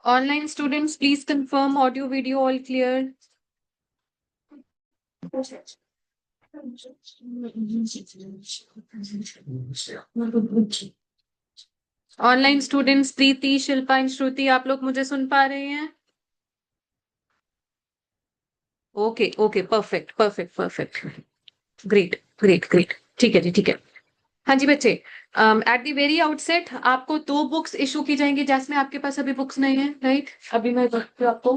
Online students, please confirm audio, video all clear. Online students Preeti, Shilpa and Shruti, आप लोग मुझे सुन पा रहे हैं? Okay okay, perfect perfect perfect, great great great. ठीक है जी, ठीक है। हाँ जी बच्चे, एट द वेरी आउटसेट आपको 2 बुक्स इशू की जाएंगी। जैसमें आपके पास अभी बुक्स नहीं है, राइट? अभी मैं देखती हूँ आपको।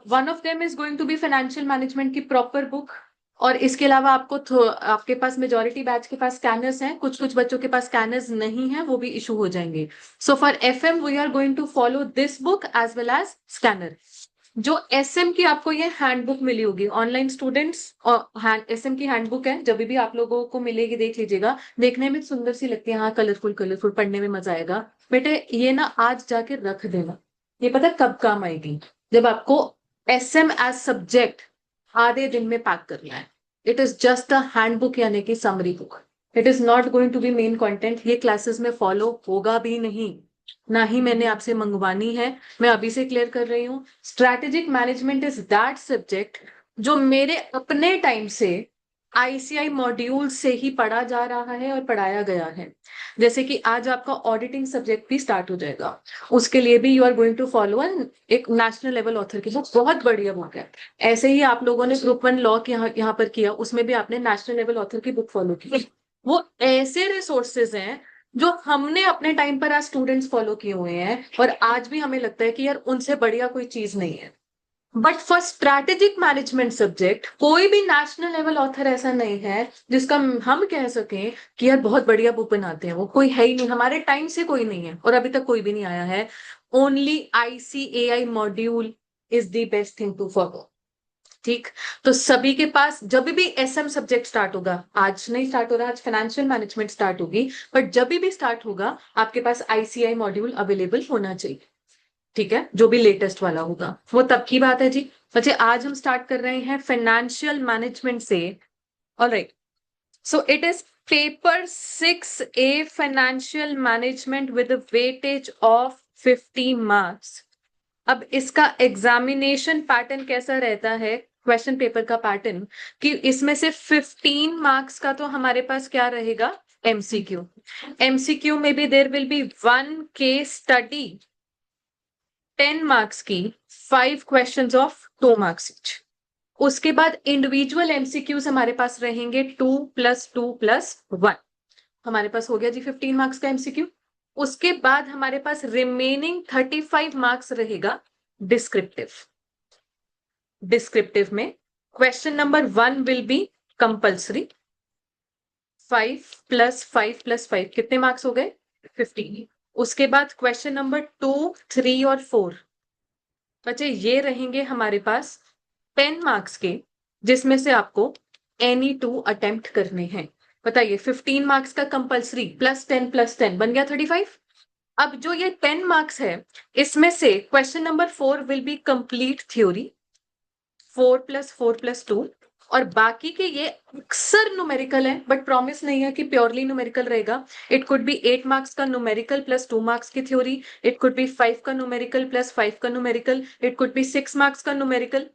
One of them is going to be financial management की प्रॉपर बुक। और इसके अलावा आपके पास मेजोरिटी बैच के पास स्कैनर्स हैं, कुछ कुछ बच्चों के पास स्कैनर्स नहीं है, वो भी इशू हो जाएंगे। So for FM we are going to follow this book as well as scanner. जो एसएम की आपको ये हैंडबुक मिली होगी ऑनलाइन स्टूडेंट्स, और एसएम की हैंडबुक है, जब भी आप लोगों को मिलेगी देख लीजिएगा। देखने में सुंदर सी लगती है, हाँ कलरफुल कलरफुल, पढ़ने में मजा आएगा। बेटे ये ना आज जाके रख देना, ये पता है कब काम आएगी? जब आपको एसएम एज सब्जेक्ट आधे दिन में पैक करना है। It is just a handbook, यानी कि summary book. It is not going to be main content. ये क्लासेस में फॉलो होगा भी नहीं, ना ही मैंने आपसे मंगवानी है। मैं अभी से क्लियर कर रही हूँ, strategic management is that subject जो मेरे अपने टाइम से आईसीआई मॉड्यूल से ही पढ़ा जा रहा है और पढ़ाया गया है। जैसे कि आज आपका ऑडिटिंग सब्जेक्ट भी स्टार्ट हो जाएगा, उसके लिए भी you are going to follow एक नेशनल लेवल ऑथर की बुक, बहुत बढ़िया बुक है। ऐसे ही आप लोगों ने ग्रुप 1 लॉ यहाँ पर किया, उसमें भी आपने नेशनल लेवल ऑथर की बुक फॉलो की। वो ऐसे रिसोर्सेज हैं जो हमने अपने टाइम पर आज स्टूडेंट्स फॉलो किए हुए हैं, और आज भी हमें लगता है कि यार उनसे बढ़िया कोई चीज नहीं है। But for strategic management subject कोई भी नेशनल लेवल ऑथर ऐसा नहीं है जिसका हम कह सकें कि यार बहुत बढ़िया बुक बनाते हैं। वो कोई है ही नहीं, हमारे टाइम से कोई नहीं है, और अभी तक कोई भी नहीं आया है। Only ICAI module is the best thing to follow. ठीक, तो सभी के पास जब भी एसएम सब्जेक्ट स्टार्ट होगा, आज नहीं स्टार्ट हो रहा, आज फाइनेंशियल मैनेजमेंट स्टार्ट होगी, बट जब भी स्टार्ट होगा आपके पास आईसीआई मॉड्यूल अवेलेबल होना चाहिए। ठीक है, जो भी लेटेस्ट वाला होगा वो तब की बात है जी। बच्चे आज हम स्टार्ट कर रहे हैं फाइनेंशियल मैनेजमेंट से। Alright, so it is paper 6A financial management with weightage of 50 marks. अब इसका एग्जामिनेशन पैटर्न कैसा रहता है, क्वेश्चन पेपर का पैटर्न, कि इसमें से 15 मार्क्स का तो हमारे पास क्या रहेगा, एमसीक्यू। एमसीक्यू में भी there will be 1 case study, 10 marks की, 5 क्वेश्चंस ऑफ 2 मार्क्स इच। उसके बाद इंडिविजुअल एमसीक्यूज हमारे पास रहेंगे 2+2+1। हमारे पास हो गया जी 15 मार्क्स का एमसीक्यू। उसके बाद हमारे पास रिमेनिंग 35 मार्क्स रहेगा डिस्क्रिप्टिव। डिस्क्रिप्टिव में question number 1 will be compulsory. 5+5+5 कितने मार्क्स हो गए, 15। उसके बाद क्वेश्चन नंबर 2, 3 और 4 बच्चे ये रहेंगे हमारे पास 10 मार्क्स के, जिसमें से आपको एनी 2 अटेम्प्ट करने हैं। बताइए, 15 मार्क्स का कंपल्सरी +10+10 बन गया 35। अब जो ये 10 मार्क्स है, इसमें से question number 4 will be complete theory, 4+4+2। और बाकी के ये अक्सर न्यूमेरिकल है, बट प्रॉमिस नहीं है कि प्योरली न्यूमेरिकल रहेगा। इट कुड बी 8 मार्क्स का न्यूमेरिकल +2 मार्क्स की थ्योरी, इट कुड बी 5 का न्यूमेरिकल +5 का numerical, it could be 6 marks का न्यूमेरिकल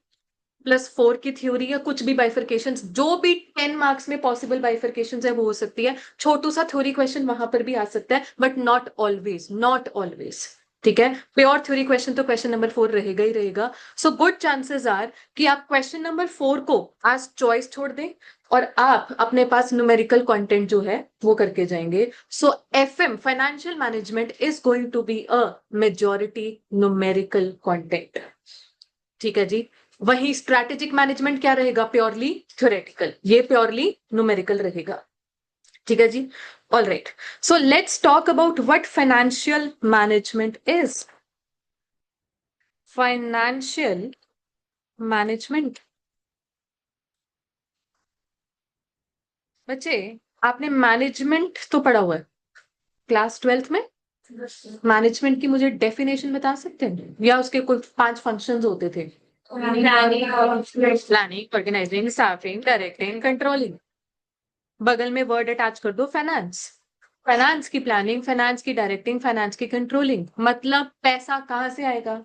+4 की थ्योरी, या कुछ भी बाइफर्केशन, जो भी 10 मार्क्स में पॉसिबल बाइफर्केशन है वो हो सकती है। छोटू सा थ्योरी क्वेश्चन वहां पर भी आ सकता है, but not always, not always. ठीक है, प्योर थ्योरी क्वेश्चन तो क्वेश्चन नंबर 4 रहेगा ही रहेगा। सो गुड चांसेस आर कि आप क्वेश्चन नंबर 4 को आज चॉइस छोड़ दें, और आप अपने पास न्यूमेरिकल कंटेंट जो है वो करके जाएंगे। So FM financial management is going to be a majority numerical content. ठीक है जी। वही स्ट्रैटेजिक मैनेजमेंट क्या रहेगा, प्योरली थ्योरेटिकल, ये प्योरली न्यूमेरिकल रहेगा। ठीक है जी। All right, so let's talk about what financial management is. Financial management, बच्चे आपने मैनेजमेंट तो पढ़ा हुआ है क्लास 12th में। मैनेजमेंट की मुझे डेफिनेशन बता सकते हैं, या उसके कुल 5 फंक्शंस होते थे? Planning, organizing, staffing, directing, controlling. बगल में वर्ड अटैच कर दो, फाइनेंस। फाइनेंस की प्लानिंग, फाइनेंस की डायरेक्टिंग, फाइनेंस की कंट्रोलिंग। मतलब पैसा कहाँ से आएगा,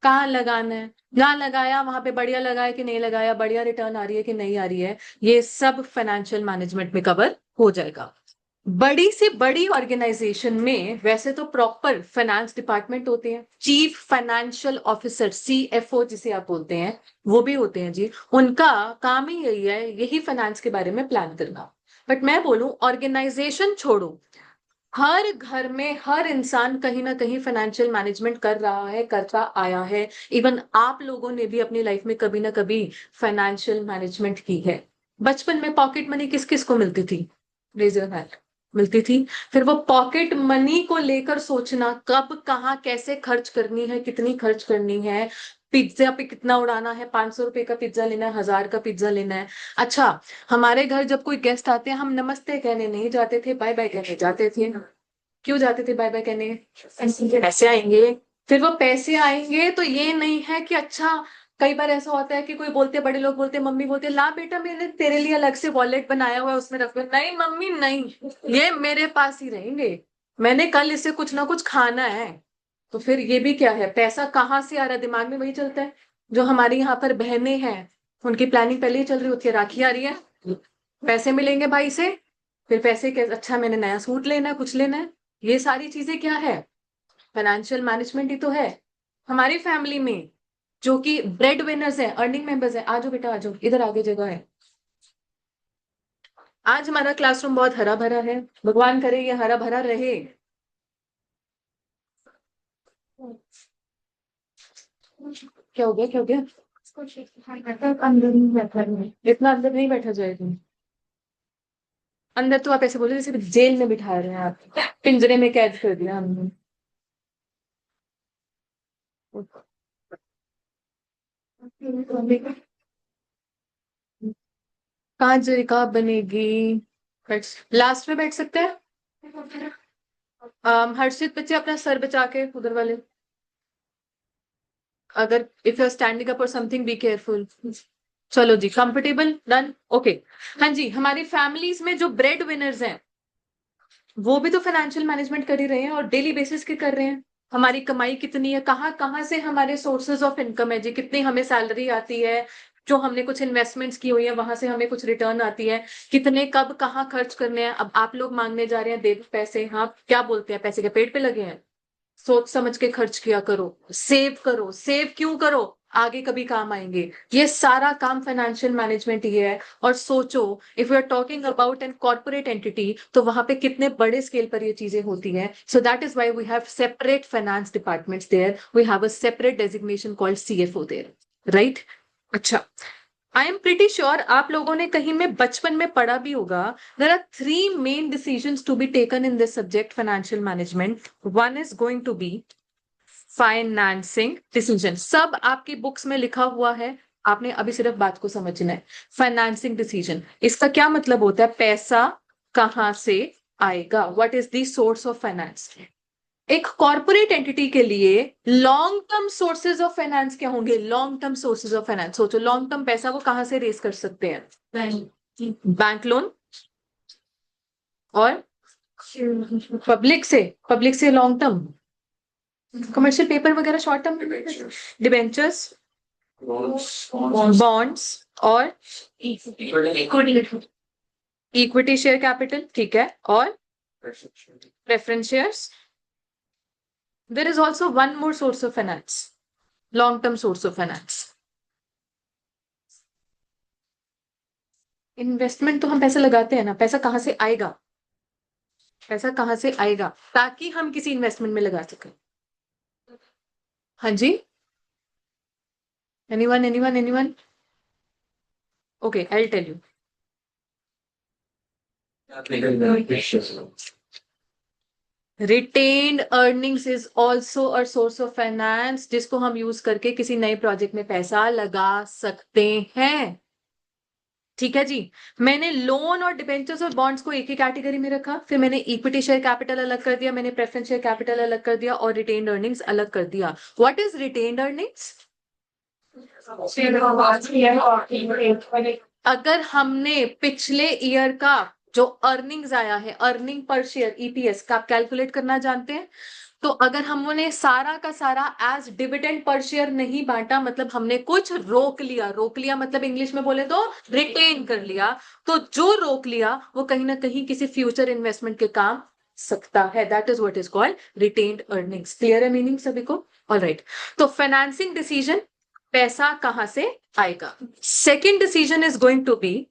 कहाँ लगाना है, जहाँ लगाया वहां पे बढ़िया लगाया कि नहीं लगाया, बढ़िया रिटर्न आ रही है कि नहीं आ रही है, ये सब फाइनेंशियल मैनेजमेंट में कवर हो जाएगा। बड़ी से बड़ी ऑर्गेनाइजेशन में वैसे तो प्रॉपर फाइनेंस डिपार्टमेंट होते हैं, चीफ फाइनेंशियल ऑफिसर CFO जिसे आप बोलते हैं वो भी होते हैं जी। उनका काम ही यही है, यही फाइनेंस के बारे में प्लान करना। बट मैं बोलूं ऑर्गेनाइजेशन छोड़ो, हर घर में हर इंसान कहीं ना कहीं फाइनेंशियल मैनेजमेंट कर रहा है, करता आया है। इवन आप लोगों ने भी अपनी लाइफ में कभी ना कभी फाइनेंशियल मैनेजमेंट की है। बचपन में पॉकेट मनी किस किस को मिलती थी, रेज योर हैंड। मिलती थी। फिर वो पॉकेट मनी को लेकर सोचना कब कहाँ कैसे खर्च करनी है, कितनी खर्च करनी है, पिज्जा पे कितना उड़ाना है, 500 रुपए का पिज्जा लेना है, 1000 का पिज्जा लेना है। अच्छा, हमारे घर जब कोई गेस्ट आते हैं हम नमस्ते कहने नहीं जाते थे, बाय बाय कहने जाते थे। क्यों जाते थे बाय बाय कहने, पैसे आएंगे। फिर वो पैसे आएंगे तो ये नहीं है कि अच्छा, कई बार ऐसा होता है कि कोई बोलते, बड़े लोग बोलते, मम्मी बोलते ला बेटा मैंने तेरे लिए अलग से वॉलेट बनाया हुआ है उसमें रख दो। नहीं मम्मी नहीं, ये मेरे पास ही रहेंगे, मैंने कल इसे कुछ ना कुछ खाना है। तो फिर ये भी क्या है, पैसा कहाँ से आ रहा है, दिमाग में वही चलता है। जो हमारी यहाँ पर बहनें हैं उनकी प्लानिंग पहले ही चल रही होती है, राखी आ रही है, पैसे मिलेंगे भाई से, फिर पैसे के अच्छा मैंने नया सूट लेना है, कुछ लेना है। ये सारी चीजें क्या है, फाइनेंशियल मैनेजमेंट ही तो है। हमारी फैमिली में जो कि ब्रेड विनर्स है, अर्निंग मेंबर्स है, आजो बेटा आजो, इधर आगे जगह है। आज हमारा क्लासरूम बहुत हरा भरा है, भगवान करे ये हरा भरा रहे। क्या हो गया, क्या हो गया, अंदर नहीं बैठा है। इतना अंदर नहीं बैठा जाएगा। अंदर तो आप ऐसे बोले जैसे जेल में बिठा रहे हैं, आप पिंजरे में कैद कर दिया हमने। कहाँ जगह बनेगी, लास्ट में बैठ सकते हैं। हर्षित बच्चे अपना सर बचा के उधर वाले, अगर if you are standing up और समथिंग बी केयरफुल। चलो जी, कंफर्टेबल, डन, ओके। हाँ जी, हमारी फैमिलीज में जो ब्रेड विनर्स हैं वो भी तो फाइनेंशियल मैनेजमेंट कर ही रहे हैं और डेली बेसिस के कर रहे हैं। हमारी कमाई कितनी है, कहाँ कहाँ से हमारे सोर्सेज ऑफ इनकम है जी, कितनी हमें सैलरी आती है, जो हमने कुछ इन्वेस्टमेंट्स की हुई है वहां से हमें कुछ रिटर्न आती है, कितने कब कहाँ खर्च करने हैं। अब आप लोग मांगने जा रहे हैं दे दो पैसे, हाँ क्या बोलते हैं, पैसे के पेट पे लगे हैं। सोच समझ के खर्च किया करो, सेव करो, सेव क्यों करो, आगे कभी काम आएंगे। ये सारा काम फाइनेंशियल मैनेजमेंट ही है। और सोचो, if you are talking about an corporate entity तो वहां पे कितने बड़े स्केल पर ये चीजें होती हैं। So that is why we have separate finance departments there, we have a separate designation called CFO there, right. अच्छा, आई एम प्रिटी श्योर आप लोगों ने कहीं में बचपन में पढ़ा भी होगा, there are 3 main decisions to be taken in this subject financial management. One is going to be financing decision, सब आपकी बुक्स में लिखा हुआ है, आपने अभी सिर्फ बात को समझना है। फाइनेंसिंग डिसीजन, इसका क्या मतलब होता है, पैसा कहां से आएगा, what is the source of finance. एक कॉर्पोरेट एंटिटी के लिए long term sources of finance क्या होंगे, long term sources of finance, सोचो लॉन्ग टर्म पैसा वो कहां से रेस कर सकते हैं, बैंक लोन, और पब्लिक से लॉन्ग टर्म कमर्शियल पेपर वगैरह, शॉर्ट टर्म डिबेंचर्स, बॉन्ड्स, और इक्विटी शेयर कैपिटल, ठीक है, और preference shares. There is also one more source of finance, long term source of finance. Investment तो हम पैसा लगाते हैं ना, पैसा कहाँ से आएगा, पैसा कहाँ से आएगा ताकि हम किसी इन्वेस्टमेंट में लगा सकें। हाँ जी, anyone anyone anyone, okay I will tell you. Retained earnings is also a source of finance, जिसको हम यूज करके किसी नए प्रोजेक्ट में पैसा लगा सकते हैं। ठीक है जी, मैंने लोन और डिबेंचर्स और बॉन्ड्स को एक ही कैटेगरी में रखा, फिर मैंने इक्विटी शेयर कैपिटल अलग कर दिया, मैंने प्रेफरेंस शेयर कैपिटल अलग कर दिया, और रिटेन्ड अर्निंग्स अलग कर दिया। व्हाट इज रिटेन्ड अर्निंग्स, अगर हमने पिछले ईयर का जो अर्निंग्स आया है, अर्निंग पर शेयर ईपीएस का आप कैलकुलेट करना जानते हैं। तो अगर हमने सारा का सारा एज डिविडेंड पर शेयर नहीं बांटा, मतलब हमने कुछ रोक लिया, रोक लिया मतलब इंग्लिश में बोले तो रिटेन कर लिया, तो जो रोक लिया वो कहीं ना कहीं किसी फ्यूचर इन्वेस्टमेंट के काम सकता है। That is what is called retained earnings. Clear है मीनिंग सभी को? ऑलराइट। तो फाइनेंसिंग डिसीजन, पैसा कहां से आएगा। Second decision is going to be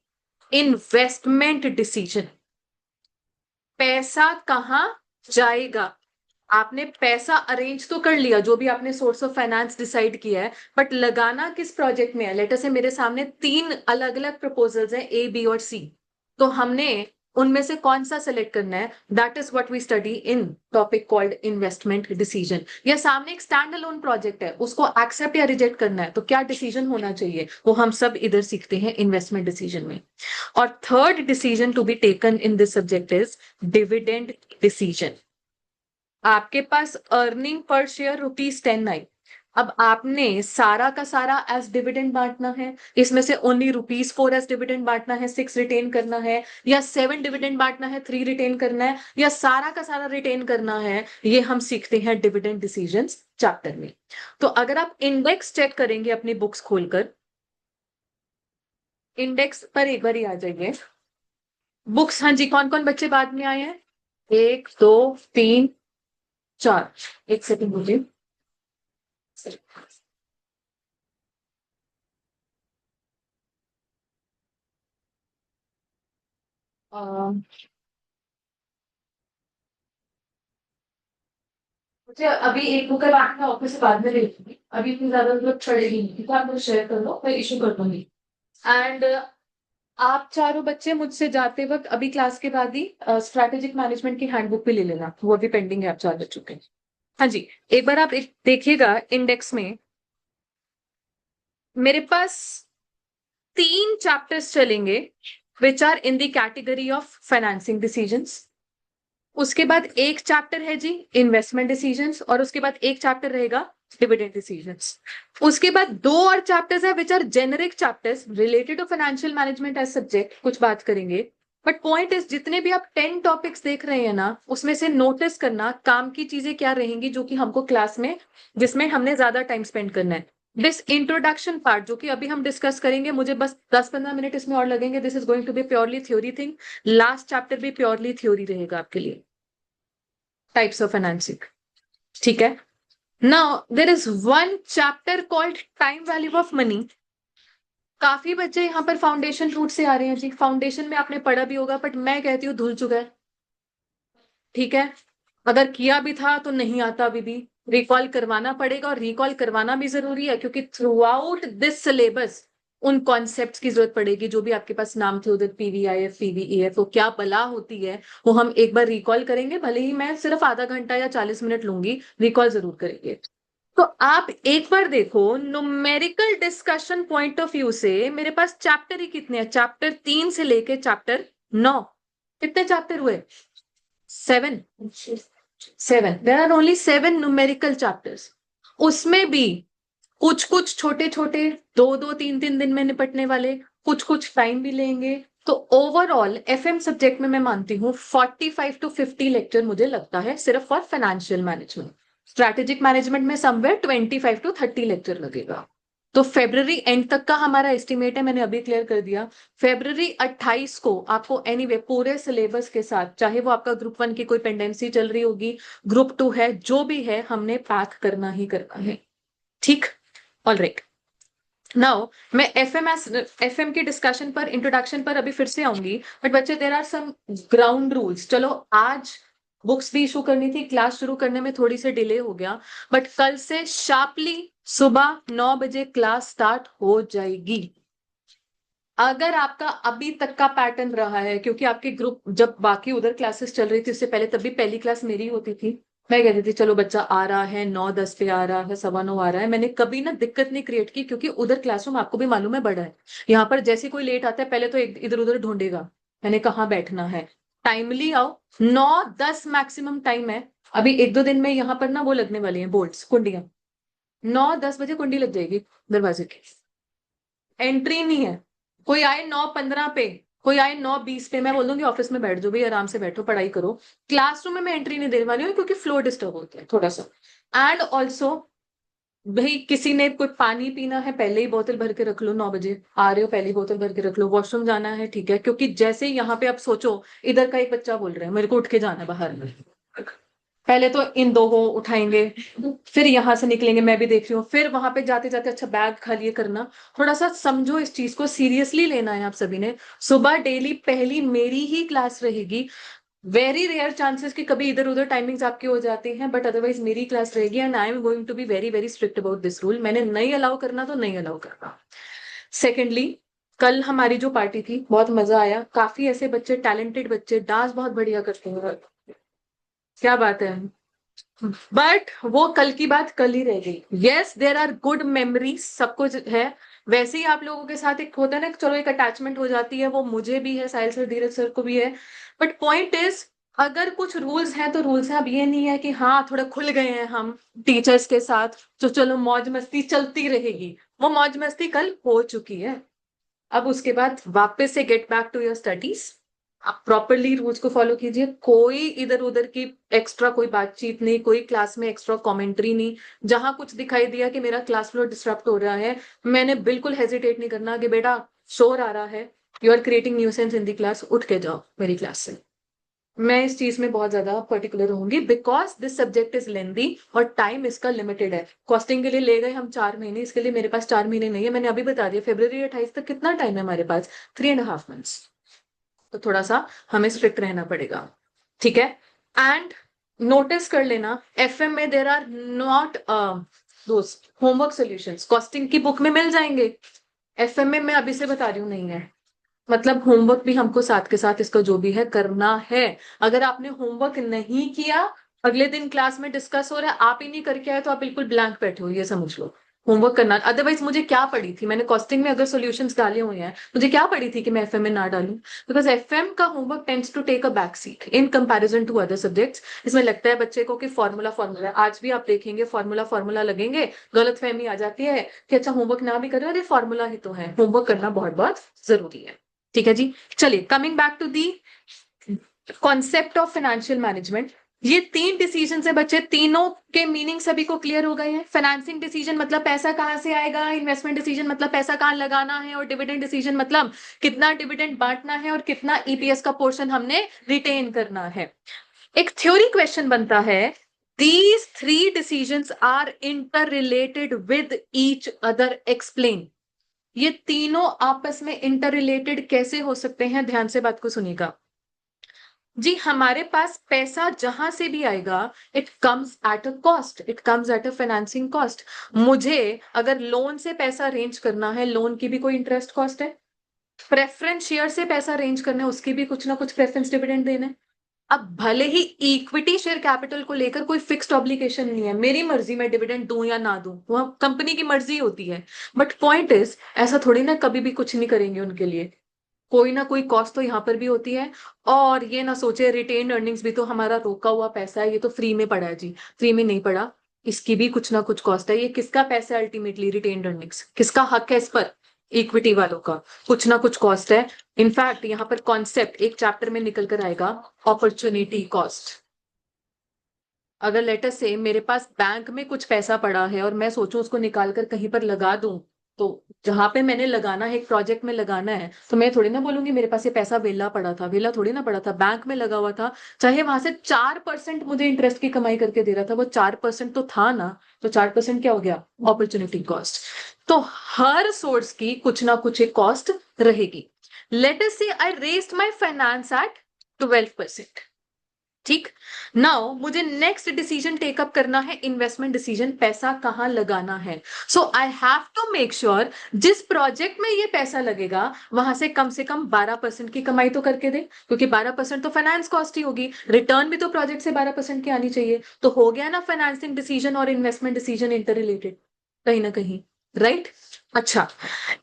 investment decision. पैसा कहां जाएगा। आपने पैसा अरेंज तो कर लिया, जो भी आपने सोर्स ऑफ फाइनेंस डिसाइड किया है, बट लगाना किस प्रोजेक्ट में है। लेटर से मेरे सामने 3 अलग अलग प्रपोजल्स हैं, ए बी और सी। तो हमने उनमें से कौन सा सेलेक्ट करना है। That is what we study in topic called investment decision. या सामने एक स्टैंड अलोन प्रोजेक्ट है, उसको एक्सेप्ट या रिजेक्ट करना है, तो क्या डिसीजन होना चाहिए, वो हम सब इधर सीखते हैं इन्वेस्टमेंट डिसीजन में। और third decision to be taken in this subject is dividend decision. आपके पास अर्निंग पर शेयर ₹10 आई। अब आपने सारा का सारा एज डिविडेंड बांटना है, इसमें से ओनली ₹4 एज डिविडेंड बांटना है, 6 रिटेन करना है, या 7 डिविडेंड बांटना है, 3 रिटेन करना है, या सारा का सारा रिटेन करना है, ये हम सीखते हैं डिविडेंड डिसीजंस चैप्टर में। तो अगर आप इंडेक्स चेक करेंगे अपनी बुक्स खोलकर, इंडेक्स पर एक बार ही आ जाइए बुक्स। हाँ जी, कौन कौन बच्चे बाद में आए हैं? 1 2 3 4। एक सेकंड मुझे। मुझे अभी एक बुक है, बाकी मैं ऑफिस से बाद में ले लूंगी, अभी इतनी ज्यादा मतलब चढ़ेगी नहीं, तो आप मुझे शेयर कर दो, मैं इशू कर दूंगी। एंड आप चारों बच्चे मुझसे जाते वक्त अभी क्लास के बाद ही स्ट्रैटेजिक मैनेजमेंट की हैंडबुक भी ले लेना, वो अभी पेंडिंग है आप 4 बच्चों के। हाँ जी, एक बार आप देखिएगा इंडेक्स में मेरे पास 3 चैप्टर्स चलेंगे which are in the category of financing decisions. उसके बाद एक चैप्टर है जी इन्वेस्टमेंट डिसीजंस, और उसके बाद एक चैप्टर रहेगा डिविडेंड डिसीजंस। उसके बाद 2 और चैप्टर्स है which are generic chapters related to financial management as subject, कुछ बात करेंगे। बट पॉइंट इज जितने भी आप 10 टॉपिक्स देख रहे हैं ना, उसमें से नोटिस करना काम की चीजें क्या रहेंगी जो कि हमको क्लास में, जिसमें हमने ज्यादा टाइम स्पेंड करना है। दिस इंट्रोडक्शन पार्ट जो कि अभी हम डिस्कस करेंगे, मुझे बस 10-15 मिनट इसमें और लगेंगे। This is going to be purely theory thing. Last chapter भी प्योरली थ्योरी रहेगा आपके लिए, टाइप्स ऑफ फाइनेंसिंग। ठीक है। Now there is one chapter called time value of money. काफी बच्चे यहाँ पर फाउंडेशन रूट से आ रहे हैं जी, फाउंडेशन में आपने पढ़ा भी होगा, बट मैं कहती हूँ धुल चुका है। ठीक है, अगर किया भी था तो नहीं आता अभी भी, रिकॉल करवाना पड़ेगा, और रिकॉल करवाना भी जरूरी है क्योंकि थ्रू आउट दिस सिलेबस उन कॉन्सेप्ट्स की जरूरत पड़ेगी जो भी आपके पास नाम थे उधर, पीवीआईएफ पीवीईएफ, तो क्या बला होती है वो हम एक बार रिकॉल करेंगे। भले ही मैं सिर्फ आधा घंटा या 40 मिनट लूंगी, रिकॉल जरूर करेंगे। तो आप एक बार देखो numerical discussion point of view से मेरे पास चैप्टर ही कितने हैं, चैप्टर 3 से लेके चैप्टर 9। कितने चैप्टर हुए? 7। 7, there are only 7 numerical chapters. उसमें भी कुछ कुछ छोटे छोटे 2-2 3-3 दिन में निपटने वाले, कुछ कुछ टाइम भी लेंगे। तो ओवरऑल एफएम सब्जेक्ट में मैं मानती हूँ 45 to 50 लेक्चर मुझे लगता है सिर्फ for financial management. Strategic management में समवेयर 25 to 30 लेक्चर लगेगा। तो फेब्रुवरी एंड तक का हमारा एस्टिमेट है, मैंने अभी क्लियर कर दिया। फेब्रुवरी 28 को आपको एनीवे पूरे सिलेबस के साथ, चाहे वो आपका ग्रुप 1 की कोई पेंडेंसी चल रही होगी, ग्रुप 2 है, जो भी है, हमने पैक करना ही करना है। ठीक, ऑल राइट। नाउ मैं एफएम की डिस्कशन पर, इंट्रोडक्शन पर अभी फिर से आऊंगी, बट बच्चे there are some ground rules. चलो आज बुक्स भी इशू करनी थी, क्लास शुरू करने में थोड़ी सी डिले हो गया, बट कल से शार्पली सुबह 9 बजे क्लास स्टार्ट हो जाएगी। अगर आपका अभी तक का पैटर्न रहा है, क्योंकि आपके ग्रुप जब बाकी उधर क्लासेस चल रही थी उससे पहले, तभी पहली क्लास मेरी होती थी, मैं कहती थी चलो बच्चा आ रहा है 9-10 पे आ रहा है, 9:15 आ रहा है, मैंने कभी ना दिक्कत नहीं क्रिएट की, क्योंकि उधर क्लासरूम आपको भी मालूम है बड़ा है। यहाँ पर जैसे कोई लेट आता है पहले तो इधर उधर ढूंढेगा मैंने कहाँ बैठना है। टाइमली आओ, 9-10 मैक्सिमम टाइम है। अभी 1-2 दिन में यहाँ पर ना वो लगने वाली है बोल्ट, कुंडियां, 9-10 बजे कुंडी लग जाएगी दरवाजे की, एंट्री नहीं है। कोई आए 9:15 पे, कोई आए 9:20 पे, मैं बोल दूंगी ऑफिस में बैठ जाओ भाई, आराम से बैठो पढ़ाई करो। क्लासरूम में मैं एंट्री नहीं देने वाली हूँ क्योंकि फ्लो डिस्टर्ब होता है थोड़ा सा। एंड ऑल्सो भाई किसी ने कोई पानी पीना है, पहले ही बोतल भर के रख लो, 9 बजे आ रहे हो पहले ही बोतल भर के रख लो। वॉशरूम जाना है ठीक है, क्योंकि जैसे ही यहाँ पे आप सोचो, इधर का एक बच्चा बोल रहा है मेरे को उठ के जाना है बाहर में, पहले तो इन दो को उठाएंगे, फिर यहाँ से निकलेंगे, मैं भी देख रही हूँ, फिर वहां पे जाते जाते अच्छा बैग खाली करना। थोड़ा सा समझो, इस चीज को सीरियसली लेना है आप सभी ने। सुबह डेली पहली मेरी ही क्लास रहेगी। वेरी रेयर चांसेस कि कभी इधर उधर टाइमिंग्स आपके हो जाते हैं, बट अदरवाइज मेरी क्लास रहेगी। And I am going to be very very strict about this rule. मैंने नहीं अलाउ करना तो नहीं अलाउ करना। सेकेंडली, कल हमारी जो पार्टी थी बहुत मजा आया, काफी ऐसे बच्चे, टैलेंटेड बच्चे, डांस बहुत बढ़िया करते हैं, क्या बात है। बट वो कल की बात कल ही रह गई। Yes there are good memories, सब कुछ है। वैसे ही आप लोगों के साथ एक होता है ना, चलो एक अटैचमेंट हो जाती है, वो मुझे भी है, साहिल सर, धीरज सर को भी है। बट पॉइंट इज, अगर कुछ रूल्स हैं तो रूल्स हैं। अब ये नहीं है कि हाँ थोड़ा खुल गए हैं हम टीचर्स के साथ, तो चलो मौज मस्ती चलती रहेगी। वो मौज मस्ती कल हो चुकी है। अब उसके बाद वापस से get back to your studies. आप प्रॉपरली रूल्स को फॉलो कीजिए, कोई इधर उधर की एक्स्ट्रा कोई बातचीत नहीं, कोई क्लास में एक्स्ट्रा कमेंट्री नहीं। जहां कुछ दिखाई दिया कि मेरा क्लास फ्लो डिस्टर्ब हो रहा है, मैंने बिल्कुल हेजिटेट नहीं करना कि बेटा शोर आ रहा है, you are creating nuisance in the class, उठ के जाओ मेरी क्लास से। मैं इस चीज में बहुत ज्यादा पर्टिकुलर होंगी, because this subject is lengthy और टाइम इसका लिमिटेड है। कॉस्टिंग के लिए ले गए हम 4 महीने, इसके लिए मेरे पास 4 महीने नहीं है। मैंने अभी बता दिया फरवरी 28 तक कितना टाइम है हमारे पास, 3.5 months। तो थोड़ा सा हमें स्ट्रिक्ट रहना पड़ेगा, ठीक है। एंड नोटिस कर लेना, एफएम में देर आर नॉट दोस्त होमवर्क सॉल्यूशंस, कॉस्टिंग की बुक में मिल जाएंगे। एफएम में मैं अभी से बता रही हूँ नहीं है। मतलब होमवर्क भी हमको साथ के साथ इसका जो भी है करना है। अगर आपने होमवर्क नहीं किया, अगले दिन क्लास में डिस्कस हो रहा है, आप ही नहीं करके आए, तो आप बिल्कुल ब्लैंक बैठे हो, ये समझ लो। होमवर्क करना, अदरवाइज मुझे क्या पड़ी थी, मैंने कॉस्टिंग में अगर सॉल्यूशंस डाले हुए हैं, मुझे क्या पड़ी थी कि मैं एफएम में ना डालूं। बिकॉज एफएम का homework tends to take a back seat in comparison to other subjects. इसमें लगता है बच्चे को कि फॉर्मूला फॉर्मूला, आज भी आप देखेंगे फॉर्मूला फॉर्मूला लगेंगे, गलत फहमी आ जाती है कि अच्छा होमवर्क ना भी कर रहे हो, अरे फॉर्मूला ही तो है। होमवर्क करना बहुत बहुत जरूरी है, ठीक है जी। चलिए, coming back to the concept of financial management. ये 3 डिसीजन है बच्चे, तीनों के मीनिंग सभी को क्लियर हो गए हैं। फाइनेंसिंग डिसीजन मतलब पैसा कहां से आएगा, इन्वेस्टमेंट डिसीजन मतलब पैसा कहां लगाना है, और डिविडेंड डिसीजन मतलब कितना डिविडेंड बांटना है और कितना ईपीएस का पोर्शन हमने रिटेन करना है। एक थ्योरी क्वेश्चन बनता है, these 3 decisions are inter related with each other, explain. ये तीनों आपस में इंटर रिलेटेड कैसे हो सकते हैं, ध्यान से बात को सुनिएगा जी। हमारे पास पैसा जहां से भी आएगा, it comes at a cost, it comes at a financing cost. मुझे अगर लोन से पैसा अरेंज करना है, लोन की भी कोई इंटरेस्ट कॉस्ट है। प्रेफरेंस शेयर से पैसा अरेंज करना है, उसकी भी कुछ ना कुछ प्रेफरेंस डिविडेंड देना है। अब भले ही इक्विटी शेयर कैपिटल को लेकर कोई फिक्स्ड ऑब्लिगेशन नहीं है, मेरी मर्जी मैं डिविडेंड दूं या ना दूं, वह कंपनी की मर्जी होती है। बट पॉइंट इज, ऐसा थोड़ी ना कभी भी कुछ नहीं करेंगे उनके लिए, कोई ना कोई कॉस्ट तो यहाँ पर भी होती है। और ये ना सोचे रिटेन अर्निंग्स भी तो हमारा रोका हुआ पैसा है, ये तो फ्री में पड़ा है जी, फ्री में नहीं पड़ा। इसकी भी कुछ ना कुछ कॉस्ट है। ये किसका पैसा है अल्टीमेटली, रिटेन अर्निंग्स, किसका हक है इस पर, इक्विटी वालों का, कुछ ना कुछ कॉस्ट है। इनफैक्ट यहाँ पर कॉन्सेप्ट एक चैप्टर में निकल कर आएगा, अपॉर्चुनिटी कॉस्ट। अगर लेटर से मेरे पास बैंक में कुछ पैसा पड़ा है और मैं सोचूं उसको निकाल कर कहीं पर लगा दूं, तो जहां पे मैंने लगाना है, एक प्रोजेक्ट में लगाना है, तो मैं थोड़ी ना बोलूंगी मेरे पास ये पैसा वेला पड़ा था, वेला थोड़ी ना पड़ा था, बैंक में लगा हुआ था। चाहे वहां से 4% मुझे इंटरेस्ट की कमाई करके दे रहा था, वो 4% तो था ना। तो 4% क्या हो गया, अपॉर्चुनिटी कॉस्ट। तो हर सोर्स की कुछ ना कुछ एक कॉस्ट रहेगी। लेट अस से आई रेज्ड माय फाइनेंस एट 12%, ठीक। नाउ मुझे नेक्स्ट डिसीजन टेकअप करना है, इन्वेस्टमेंट डिसीजन, पैसा कहां लगाना है। So I have to make sure जिस प्रोजेक्ट में ये पैसा लगेगा वहां से कम 12% की कमाई तो करके दे, क्योंकि 12% तो फाइनेंस कॉस्ट ही होगी, रिटर्न भी तो प्रोजेक्ट से 12% की आनी चाहिए। तो हो गया ना फाइनेंसिंग डिसीजन और इन्वेस्टमेंट डिसीजन इंटर रिलेटेड कहीं ना कहीं, राइट। अच्छा,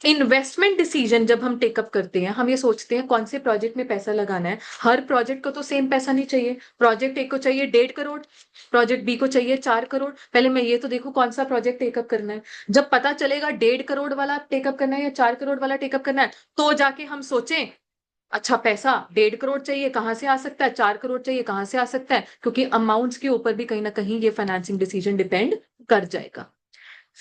इन्वेस्टमेंट डिसीजन जब हम टेकअप करते हैं, हम ये सोचते हैं कौन से प्रोजेक्ट में पैसा लगाना है। हर प्रोजेक्ट को तो सेम पैसा नहीं चाहिए। प्रोजेक्ट ए को चाहिए 1.5 करोड़, प्रोजेक्ट बी को चाहिए 4 करोड़। पहले मैं ये तो देखूं कौन सा प्रोजेक्ट टेकअप करना है। जब पता चलेगा 1.5 करोड़ वाला टेकअप करना है या 4 करोड़ वाला टेकअप करना है, तो जाके हम सोचें अच्छा पैसा 1.5 करोड़ चाहिए, कहाँ से आ सकता है? 4 करोड़ चाहिए, कहाँ से आ सकता है? क्योंकि अमाउंट्स के ऊपर भी कहीं ना कहीं ये फाइनेंसिंग डिसीजन डिपेंड कर जाएगा।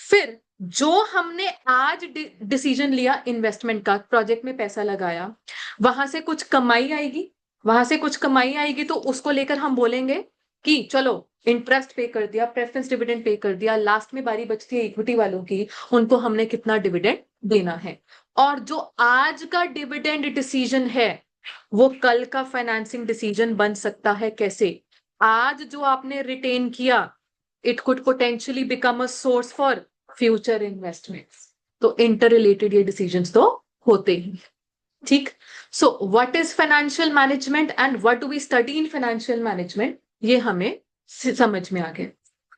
फिर जो हमने आज डिसीजन लिया इन्वेस्टमेंट का, प्रोजेक्ट में पैसा लगाया, वहां से कुछ कमाई आएगी, वहां से कुछ कमाई आएगी तो उसको लेकर हम बोलेंगे कि चलो इंटरेस्ट पे कर दिया, प्रेफरेंस डिविडेंड पे कर दिया, लास्ट में बारी बचती है इक्विटी वालों की, उनको हमने कितना डिविडेंड देना है। और जो आज का डिविडेंड डिसीजन है वो कल का फाइनेंसिंग डिसीजन बन सकता है। कैसे? आज जो आपने रिटेन किया, it could potentially become a source for future investments. तो इंटर रिलेटेड ये डिसीजंस तो होते ही। ठीक। So what is financial management and what do we study in financial management, ये हमें समझ में आ गया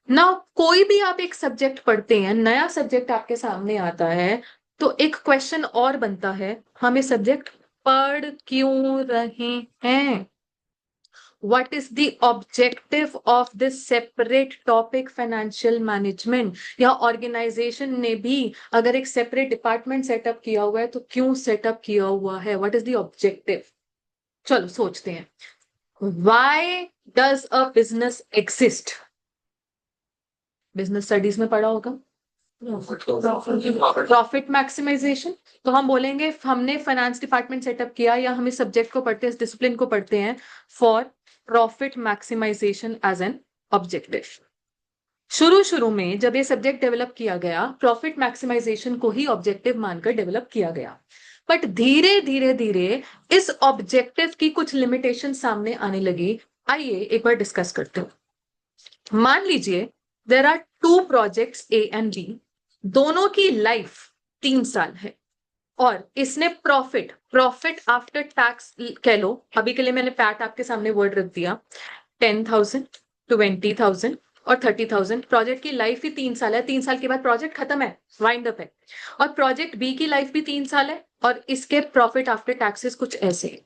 ना। कोई भी आप एक सब्जेक्ट पढ़ते हैं, नया सब्जेक्ट आपके सामने आता है, तो एक क्वेश्चन और बनता है, हम ये सब्जेक्ट पढ़ क्यों रहे हैं? What is the objective of this separate topic financial management? या ऑर्गेनाइजेशन ने भी अगर एक सेपरेट डिपार्टमेंट सेटअप किया हुआ है तो क्यों सेटअप किया हुआ है? What is the objective? चलो सोचते हैं। Why does a business exist? Business studies में पढ़ा होगा, प्रॉफिट मैक्सिमाइजेशन। तो हम बोलेंगे हमने फाइनेंस डिपार्टमेंट सेटअप किया, या हम इस सब्जेक्ट को पढ़ते हैं, इस डिसिप्लिन को पढ़ते हैं for profit maximisation as an objective. शुरू शुरू में जब ये सब्जेक्ट डेवलप किया गया, प्रॉफिट मैक्सिमाइजेशन को ही ऑब्जेक्टिव मानकर डेवलप किया गया। बट धीरे धीरे धीरे इस ऑब्जेक्टिव की कुछ लिमिटेशन सामने आने लगी। आइए एक बार डिस्कस करते हैं। मान लीजिए there are two projects A and B, दोनों की लाइफ 3 साल है, और इसने प्रॉफिट आफ्टर टैक्स कह लो, अभी के लिए मैंने पैट आपके सामने वर्ड रख दिया, 10,000, 20,000 और 30,000। प्रोजेक्ट की लाइफ ही 3 साल है, 3 साल के बाद प्रोजेक्ट खत्म है, वाइंड अप है। और प्रोजेक्ट बी की लाइफ भी 3 साल है, और इसके प्रॉफिट आफ्टर टैक्सेस कुछ ऐसे है।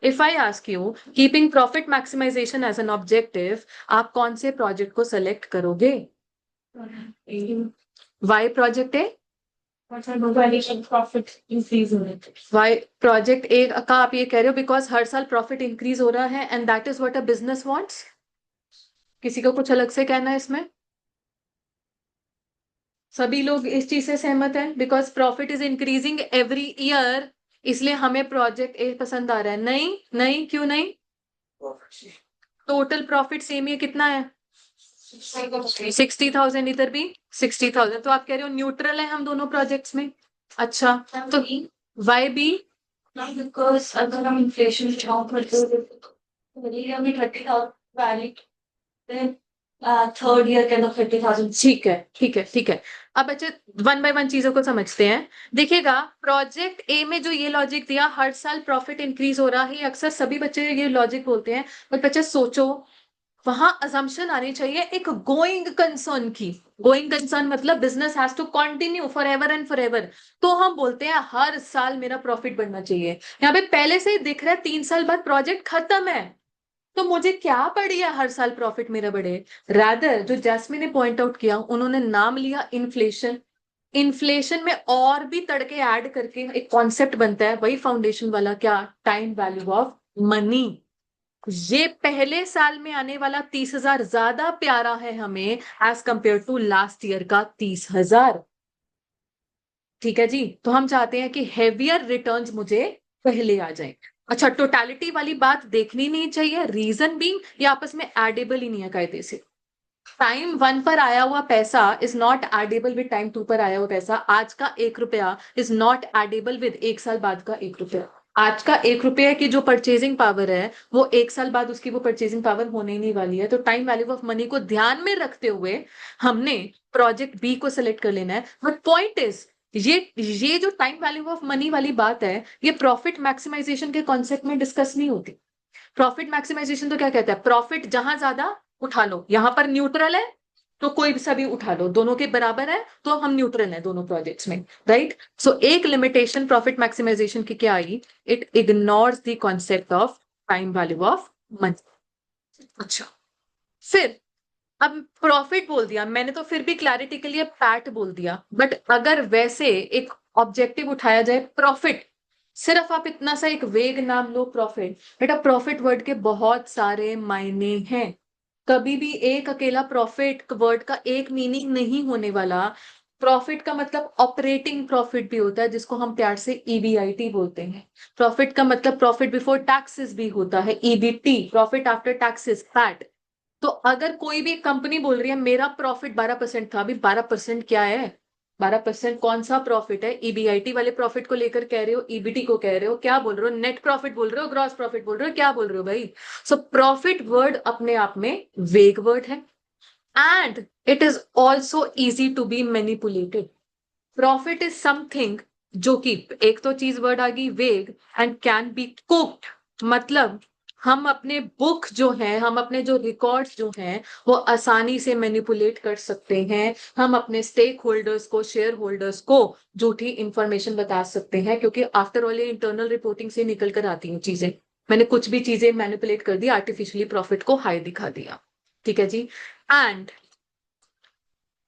If I ask you, keeping profit maximisation as an objective, आप कौन से प्रोजेक्ट को सेलेक्ट करोगे? Why project A? Profit increase होने। वाई प्रोजेक्ट ए का आप ये कह रहे हो बिकॉज हर साल प्रॉफिट इंक्रीज हो रहा है and that is what a business wants. किसी को कुछ अलग से कहना है इसमें? सभी लोग इस चीज से सहमत हैं, because profit is increasing every year, इसलिए हमें प्रोजेक्ट ए पसंद आ रहा है। नहीं नहीं, क्यों नहीं? टोटल प्रॉफिट सेम ही कितना है? 60,000, इधर भी 60,000। तो आप कह रहे हो न्यूट्रल है हम दोनों प्रोजेक्ट्स में। अच्छा, तो वाई बी? बिकॉज अगर हम इन्फ्लेशन में 30,000 वैलिड, थर्ड ईयर के अंदर 30,000। ठीक है ठीक है ठीक है। अब बच्चे वन बाय वन चीजों को समझते हैं। देखिएगा, प्रोजेक्ट ए में जो ये लॉजिक दिया, हर साल प्रॉफिट इंक्रीज हो रहा है, अक्सर सभी बच्चे ये लॉजिक बोलते हैं, बट बच्चे सोचो, वहां अजम्पशन आनी चाहिए एक गोइंग कंसर्न की। गोइंग कंसर्न मतलब business has to continue for ever and for ever. तो हम बोलते हैं हर साल मेरा प्रॉफिट बढ़ना चाहिए। यहाँ पे पहले से ही दिख रहा है 3 साल बाद प्रोजेक्ट खत्म है, तो मुझे क्या पड़ी है हर साल प्रॉफिट मेरा बढ़े। रादर जो जैस्मिन ने पॉइंट आउट किया, उन्होंने नाम लिया इन्फ्लेशन। इन्फ्लेशन में और भी तड़के ऐड करके एक कॉन्सेप्ट बनता है, वही फाउंडेशन वाला, क्या? Time value of money. ये पहले साल में आने वाला 30,000 ज्यादा प्यारा है हमें as compare to last year का 30,000। ठीक है जी, तो हम चाहते हैं कि हेवियर रिटर्न्स मुझे पहले आ जाए। अच्छा, टोटालिटी वाली बात देखनी नहीं चाहिए, रीजन बीइंग ये आपस में एडेबल ही नहीं है कायदे से। टाइम 1 पर आया हुआ पैसा is not edible with time 2 पर आया हुआ पैसा। आज का 1 रुपया इज नॉट एडेबल विद 1 साल बाद का 1 रुपया। आज का 1 रुपया की जो परचेजिंग पावर है, वो 1 साल बाद उसकी वो परचेजिंग पावर होने ही नहीं वाली है। तो टाइम वैल्यू ऑफ मनी को ध्यान में रखते हुए हमने प्रोजेक्ट बी को सिलेक्ट कर लेना है। बट पॉइंट इज, ये जो टाइम वैल्यू ऑफ मनी वाली बात है, ये प्रॉफिट मैक्सिमाइजेशन के कॉन्सेप्ट में डिस्कस नहीं होती। प्रॉफिट मैक्सिमाइजेशन तो क्या कहता है? प्रॉफिट जहां ज्यादा उठा लो। यहां पर न्यूट्रल है तो कोई भी सभी उठा लो, दोनों के बराबर है तो हम न्यूट्रल है दोनों प्रोजेक्ट्स में, राइट? सो एक लिमिटेशन प्रॉफिट मैक्सिमाइजेशन की क्या आई? It ignores the concept of time value of money. अच्छा, फिर अब प्रॉफिट बोल दिया मैंने, तो फिर भी क्लैरिटी के लिए पैट बोल दिया, बट अगर वैसे एक ऑब्जेक्टिव उठाया जाए प्रॉफिट, सिर्फ आप इतना सा एक वेग नाम लो प्रॉफिट। बेटा प्रॉफिट वर्ड के बहुत सारे मायने हैं, कभी भी एक अकेला प्रॉफिट वर्ड का एक मीनिंग नहीं होने वाला। प्रॉफिट का मतलब ऑपरेटिंग प्रॉफिट भी होता है, जिसको हम प्यार से ईबीआईटी बोलते हैं। प्रॉफिट का मतलब प्रॉफिट बिफोर टैक्सेस भी होता है, EBT, profit after taxes, PAT. तो अगर कोई भी कंपनी बोल रही है मेरा प्रॉफिट 12% था, अभी 12% क्या है? 12% कौन सा प्रॉफिट है? ईबीआईटी वाले प्रॉफिट को लेकर कह रहे हो, ईबीटी को कह रहे हो, क्या बोल रहे हो? नेट प्रॉफिट बोल रहे हो, ग्रॉस प्रॉफिट बोल रहे हो, क्या बोल रहे हो भाई? सो प्रॉफिट वर्ड अपने आप में वेग वर्ड है, and it is also easy to be manipulated. Profit is something जो कि, एक तो चीज वर्ड आ गई वेग, एंड कैन बी कुक्ड, मतलब हम अपने बुक जो है, हम अपने जो रिकॉर्ड्स जो हैं वो आसानी से मैनिपुलेट कर सकते हैं। हम अपने स्टेक होल्डर्स को, शेयर होल्डर्स को झूठी इंफॉर्मेशन बता सकते हैं, क्योंकि आफ्टर ऑल ये इंटरनल रिपोर्टिंग से निकल कर आती हैं चीजें। मैंने कुछ भी चीजें मैनिपुलेट कर दी, आर्टिफिशियली प्रॉफिट को हाई दिखा दिया। ठीक है जी। एंड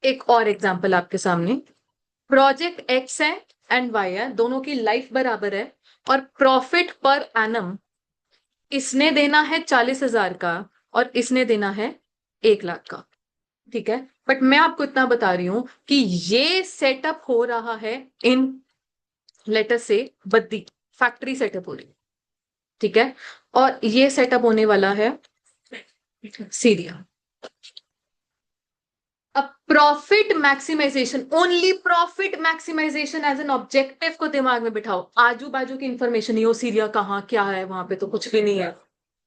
एक और एग्जाम्पल आपके सामने, प्रोजेक्ट एक्स है एंड वाई है, दोनों की लाइफ बराबर है, और प्रॉफिट पर एनम इसने देना है 40,000 का और इसने देना है 1 लाख का। ठीक है, बट मैं आपको इतना बता रही हूं कि ये सेटअप हो रहा है इन, लेटर से, बद्दी फैक्ट्री सेटअप हो रही है। ठीक है, और ये सेटअप होने वाला है सीरिया। अब profit maximization, only profit maximisation as an objective को दिमाग में बिठाओ। आजू बाजू की इंफॉर्मेशन, यो सीरिया कहाँ क्या है, वहां पे तो कुछ भी नहीं है,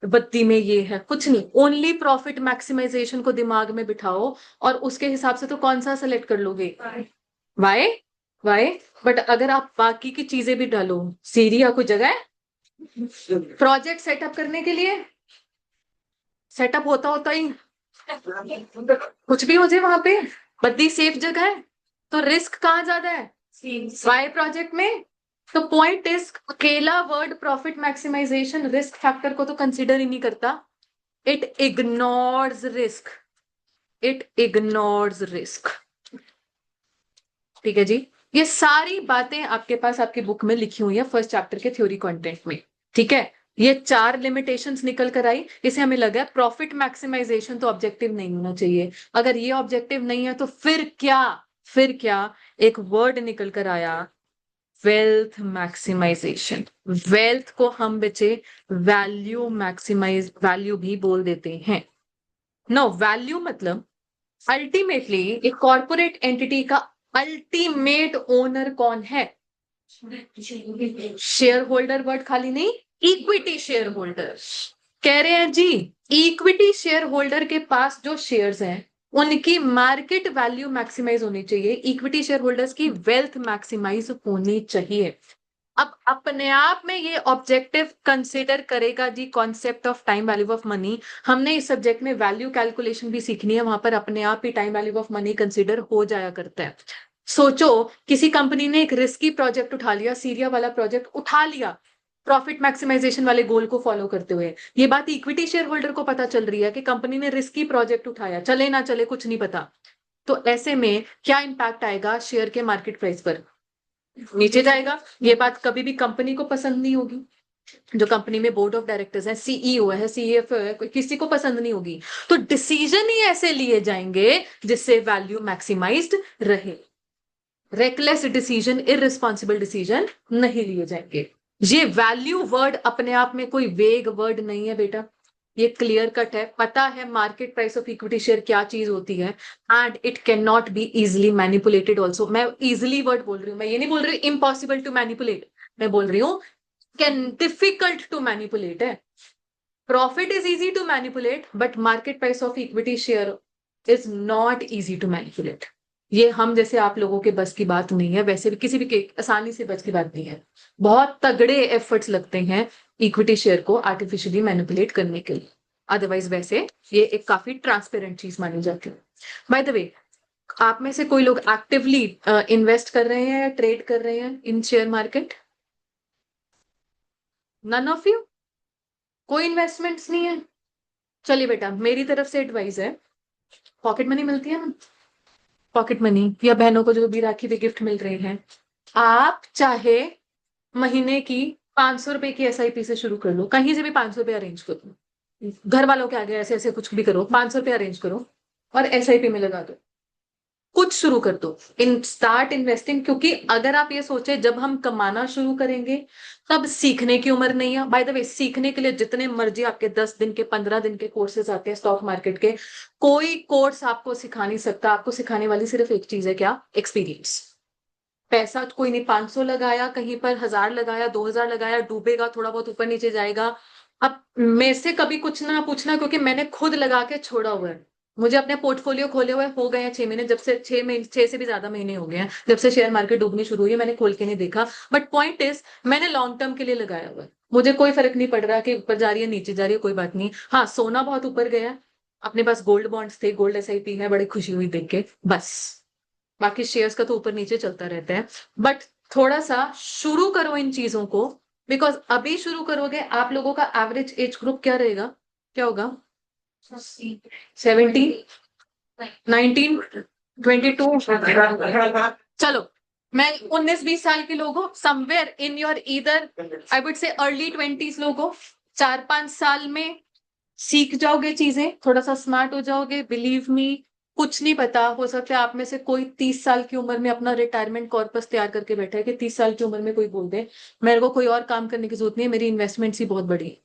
बत्ती में ये है, कुछ नहीं, ओनली प्रॉफिट मैक्सिमाइजेशन को दिमाग में बिठाओ, और उसके हिसाब से तो कौन सा सेलेक्ट कर लोगे? वाई। वाई। बट अगर आप बाकी की चीजें भी डालो, सीरिया कोई जगह है प्रोजेक्ट सेटअप करने के लिए? सेटअप होता होता ही कुछ भी हो जाए वहां पे, बद्दी सेफ जगह है, तो रिस्क कहाँ ज्यादा है? वाई प्रोजेक्ट में। तो पॉइंट इज, अकेला word profit maximization risk factor को तो कंसिडर ही नहीं करता। It ignores risk, it ignores risk. ठीक है जी, ये सारी बातें आपके पास आपकी बुक में लिखी हुई है फर्स्ट चैप्टर के थ्योरी कंटेंट में। ठीक है, ये 4 लिमिटेशंस निकल कर आई, इसे हमें लगा प्रॉफिट मैक्सिमाइजेशन तो ऑब्जेक्टिव नहीं होना चाहिए। अगर ये ऑब्जेक्टिव नहीं है तो फिर क्या? फिर क्या? एक वर्ड निकल कर आया, वेल्थ मैक्सिमाइजेशन। वेल्थ को हम बच्चे वैल्यू मैक्सिमाइज, वैल्यू भी बोल देते हैं। नो, वैल्यू मतलब अल्टीमेटली एक कॉर्पोरेट एंटिटी का अल्टीमेट ओनर कौन है? शेयर होल्डर वर्ड खाली नहीं, इक्विटी शेयर होल्डर कह रहे हैं जी। इक्विटी शेयर होल्डर के पास जो शेयर्स हैं उनकी मार्केट वैल्यू मैक्सिमाइज होनी चाहिए, इक्विटी शेयर होल्डर्स की वेल्थ मैक्सिमाइज होनी चाहिए। अब अपने आप में ये ऑब्जेक्टिव कंसिडर करेगा जी concept of time value of money. हमने इस सब्जेक्ट में वैल्यू कैलकुलेशन भी सीखनी है, वहां पर अपने आप ही time value of money consider हो जाया करता है। सोचो किसी कंपनी ने एक रिस्की प्रोजेक्ट उठा लिया, सीरिया वाला प्रोजेक्ट उठा लिया, प्रॉफिट मैक्सिमाइजेशन वाले गोल को फॉलो करते हुए। ये बात इक्विटी शेयर होल्डर को पता चल रही है कि कंपनी ने रिस्की प्रोजेक्ट उठाया, चले ना चले कुछ नहीं पता। तो ऐसे में क्या इंपैक्ट आएगा शेयर के मार्केट प्राइस पर? नीचे जाएगा। ये बात कभी भी कंपनी को पसंद नहीं होगी, जो कंपनी में बोर्ड ऑफ डायरेक्टर्स है, सीईओ है, सीएफओ है, किसी को पसंद नहीं होगी। तो डिसीजन ही ऐसे लिए जाएंगे जिससे वैल्यू मैक्सिमाइज्ड रहे। रेकलेस डिसीजन, इररिस्पॉन्सिबल डिसीजन नहीं लिए जाएंगे। ये वैल्यू वर्ड अपने आप में कोई वेग वर्ड नहीं है बेटा, ये क्लियर कट है, पता है market price of equity share क्या चीज होती है, and it can not be easily manipulated also. मैं इजिली वर्ड बोल रही हूँ, मैं ये नहीं बोल रही इम्पॉसिबल टू मैनिपुलेट, मैं बोल रही हूँ कैन डिफिकल्ट टू मैनिपुलेट है। Profit is easy to manipulate, but market price of equity share is not easy to manipulate. ये हम जैसे आप लोगों के बस की बात नहीं है, वैसे भी किसी भी के आसानी से बस की बात नहीं है। बहुत तगड़े एफर्ट्स लगते हैं इक्विटी शेयर को आर्टिफिशियली मैनिपुलेट करने के लिए, अदरवाइज वैसे ये एक काफी ट्रांसपेरेंट चीज मानी जाती है। बाय द वे, आप में से कोई लोग एक्टिवली इन्वेस्ट कर रहे हैं या ट्रेड कर रहे हैं in share market? None of you, कोई इन्वेस्टमेंट्स नहीं है? चलिए बेटा, मेरी तरफ से एडवाइस है, पॉकेट मनी मिलती है ना, पॉकेट मनी, या बहनों को जो भी राखी पे गिफ्ट मिल रहे हैं, आप चाहे महीने की 500 रुपए की SIP से शुरू कर लो, कहीं से भी 500 रुपए अरेंज करो, घर वालों के आगे ऐसे ऐसे कुछ भी करो, 500 रुपए अरेंज करो और SIP में लगा दो, कुछ शुरू कर दो, इन स्टार्ट इन्वेस्टिंग। क्योंकि अगर आप ये सोचे जब हम कमाना शुरू करेंगे तब सीखने की उम्र नहीं है। बाय द वे, सीखने के लिए जितने मर्जी आपके 10 दिन के 15 दिन के कोर्सेज आते हैं स्टॉक मार्केट के, कोई कोर्स आपको सिखा नहीं सकता। आपको सिखाने वाली सिर्फ एक चीज है, क्या? एक्सपीरियंस। पैसा कोई नहीं, 500 लगाया कहीं पर, 1000 लगाया, 2000 लगाया, डूबेगा, थोड़ा बहुत ऊपर नीचे जाएगा। अब मेरे से कभी कुछ ना पूछना, क्योंकि मैंने खुद लगा के छोड़ा हुआ है। मुझे अपने पोर्टफोलियो खोले हुए हो गए हैं 6 महीने, जब से 6 महीने, 6 से भी ज्यादा महीने हो गए हैं जब से शेयर मार्केट डूबनी शुरू हुई है, मैंने खोल के नहीं देखा। बट पॉइंट इज, मैंने लॉन्ग टर्म के लिए लगाया हुआ है। मुझे कोई फर्क नहीं पड़ रहा कि ऊपर जा रही है नीचे जा रही है, कोई बात नहीं। हाँ, सोना बहुत ऊपर गया है, अपने पास गोल्ड बॉन्ड्स थे, गोल्ड SIP है, बड़ी खुशी हुई देख के, बस। बाकी शेयर्स का तो ऊपर नीचे चलता रहता है। बट थोड़ा सा शुरू करो इन चीजों को, बिकॉज अभी शुरू करोगे, आप लोगों का एवरेज एज ग्रुप क्या रहेगा, क्या होगा? 70, 19, 22। चलो, मैं 19-20 साल के लोगों, somewhere in your either I would से अर्ली 20s लोगों, 4-5 साल में सीख जाओगे चीजें, थोड़ा सा स्मार्ट हो जाओगे। बिलीव मी, कुछ नहीं पता, हो सकता है आप में से कोई 30 साल की उम्र में अपना रिटायरमेंट कॉर्पस तैयार करके बैठा है, कि 30 साल की उम्र में कोई बोल दे मेरे को कोई और काम करने की जरूरत नहीं है, मेरी इन्वेस्टमेंट्स ही बहुत बड़ी है।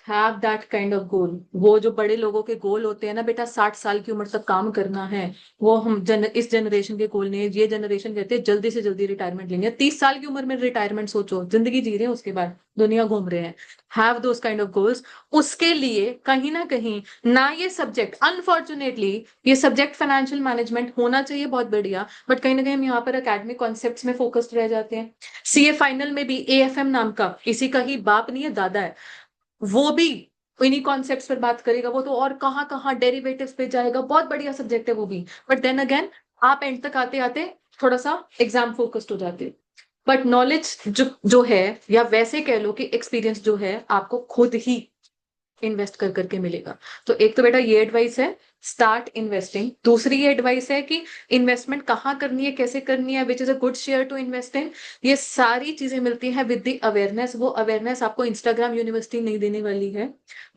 Have that kind of goal. वो जो बड़े लोगों के गोल होते हैं ना बेटा, 60 साल की उम्र तक काम करना है, वो हम इस जनरेशन के गोल नहीं है। ये जनरेशन कहते हैं जल्दी से जल्दी रिटायरमेंट लेंगे। 30 साल की उम्र में रिटायरमेंट सोचो, जिंदगी जी रहे हैं, उसके बाद दुनिया घूम रहे हैं। Have those kind of goals. उसके लिए कहीं ना कहीं ना, ये सब्जेक्ट अनफॉर्चुनेटली, ये सब्जेक्ट फाइनेंशियल मैनेजमेंट होना चाहिए बहुत बढ़िया, बट कहीं ना कहीं हम यहाँ पर एकेडमिक कॉन्सेप्ट्स में फोकस्ड रह जाते हैं। CA फाइनल में भी AFM नाम का, इसी का ही बाप नहीं है दादा है, वो भी इन्हीं कॉन्सेप्ट्स पर बात करेगा। वो तो और कहाँ कहाँ डेरिवेटिव्स पे जाएगा, बहुत बढ़िया सब्जेक्ट है वो भी। बट देन अगेन, आप एंड तक आते आते थोड़ा सा एग्जाम फोकस्ड हो जाते। बट नॉलेज जो है, या वैसे कह लो कि एक्सपीरियंस जो है, आपको खुद ही इन्वेस्ट कर करके मिलेगा। तो एक तो बेटा ये एडवाइस है, स्टार्ट इन्वेस्टिंग। दूसरी ये एडवाइस है कि इन्वेस्टमेंट कहाँ करनी है, कैसे करनी है, which is a good share to invest in. ये सारी चीजें मिलती हैं विद द अवेयरनेस। वो अवेयरनेस आपको इंस्टाग्राम यूनिवर्सिटी नहीं देने वाली है।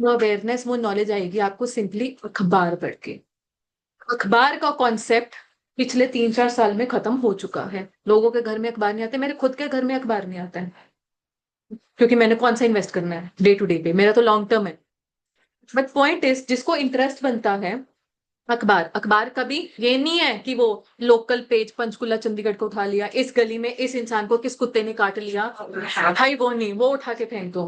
वो अवेयरनेस, वो नॉलेज आएगी आपको सिंपली अखबार पढ़ के। अखबार का कॉन्सेप्ट पिछले 3-4 साल में खत्म हो चुका है। लोगों के घर में अखबार नहीं आते, मेरे खुद के घर में अखबार नहीं आता है, क्योंकि मैंने कौन सा इन्वेस्ट करना है डे टू डे पे, मेरा तो लॉन्ग टर्म है। बट पॉइंट इज, जिसको इंटरेस्ट बनता है, अखबार, अखबार कभी ये नहीं है कि वो लोकल पेज पंचकुला चंडीगढ़ को उठा लिया, इस गली में इस इंसान को किस कुत्ते ने काट लिया, भाई वो नहीं, वो उठा के फेंक दो।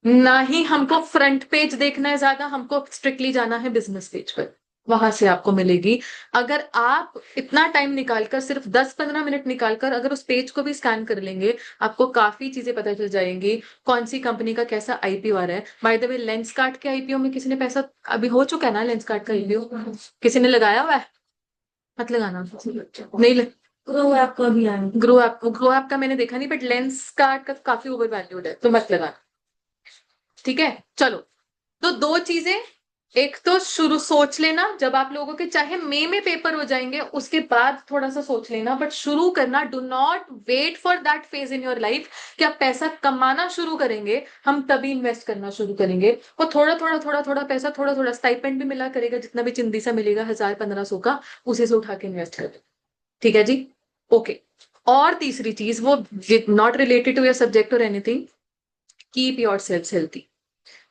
ना ही हमको फ्रंट पेज देखना है ज्यादा, हमको स्ट्रिक्टली जाना है बिजनेस पेज पर, वहां से आपको मिलेगी। अगर आप इतना टाइम निकालकर, सिर्फ 10-15 मिनट निकालकर अगर उस पेज को भी स्कैन कर लेंगे, आपको काफी चीजें पता चल जाएंगी। कौन सी कंपनी का कैसा IPO आ रहा है। बाय द वे, लेंसकार्ट के IPO में किसी ने पैसा, अभी हो चुका है ना लेंसकार्ट का IPO, किसी ने लगाया हुआ है? मत लगाना, नहीं ग्रो ऐप का भी है, ग्रो ऐप का मैंने देखा नहीं, बट लेंसकार्ट का काफी ओवर वैल्यूड है, तो मत लगाना। ठीक है, चलो। तो दो चीजें, एक तो शुरू सोच लेना, जब आप लोगों के चाहे मई में पेपर हो जाएंगे उसके बाद थोड़ा सा सोच लेना, बट शुरू करना। Do not wait for that phase in your life कि आप पैसा कमाना शुरू करेंगे, हम तभी इन्वेस्ट करना शुरू करेंगे। वो थोड़ा थोड़ा थोड़ा थोड़ा पैसा, थोड़ा थोड़ा स्टाइपेंड भी मिला करेगा, जितना भी चिंदी सा मिलेगा 1000-1500 का, उसे से उठा के इन्वेस्ट कर। ठीक है जी, ओके। और तीसरी चीज, वो not related to your subject और anything, keep yourself healthy.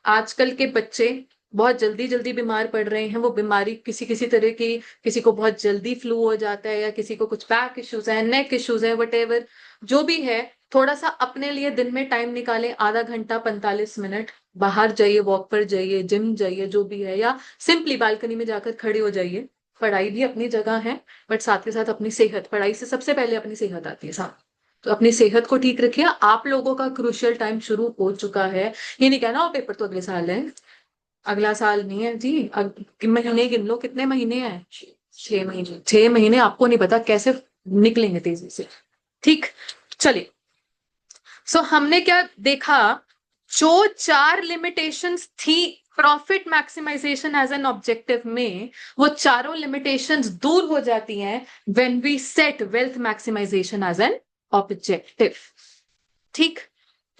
आजकल के बच्चे बहुत जल्दी जल्दी बीमार पड़ रहे हैं। वो बीमारी किसी किसी तरह की, किसी को बहुत जल्दी फ्लू हो जाता है, या किसी को कुछ बैक इश्यूज है, नेक इश्यूज है, वटेवर जो भी है, थोड़ा सा अपने लिए दिन में टाइम निकालें, आधा घंटा 45 मिनट, बाहर जाइए, वॉक पर जाइए, जिम जाइए, जो भी है, या सिंपली बालकनी में जाकर खड़े हो जाइए। पढ़ाई भी अपनी जगह है, बट साथ के साथ अपनी सेहत, पढ़ाई से सबसे पहले अपनी सेहत आती है साथ। तो अपनी सेहत को ठीक रखिए। आप लोगों का क्रूशियल टाइम शुरू हो चुका है। ये नहीं कहना वो पेपर तो अगले साल है, अगला साल नहीं है जी। महीने गिन लो, कितने महीने हैं? 6 महीने। 6 महीने आपको नहीं पता कैसे निकलेंगे तेजी से। ठीक, चलिए। सो हमने क्या देखा, जो 4 लिमिटेशंस थी profit maximisation as an objective में, वो चारों लिमिटेशंस दूर हो जाती हैं when we set wealth maximisation as an objective. ठीक।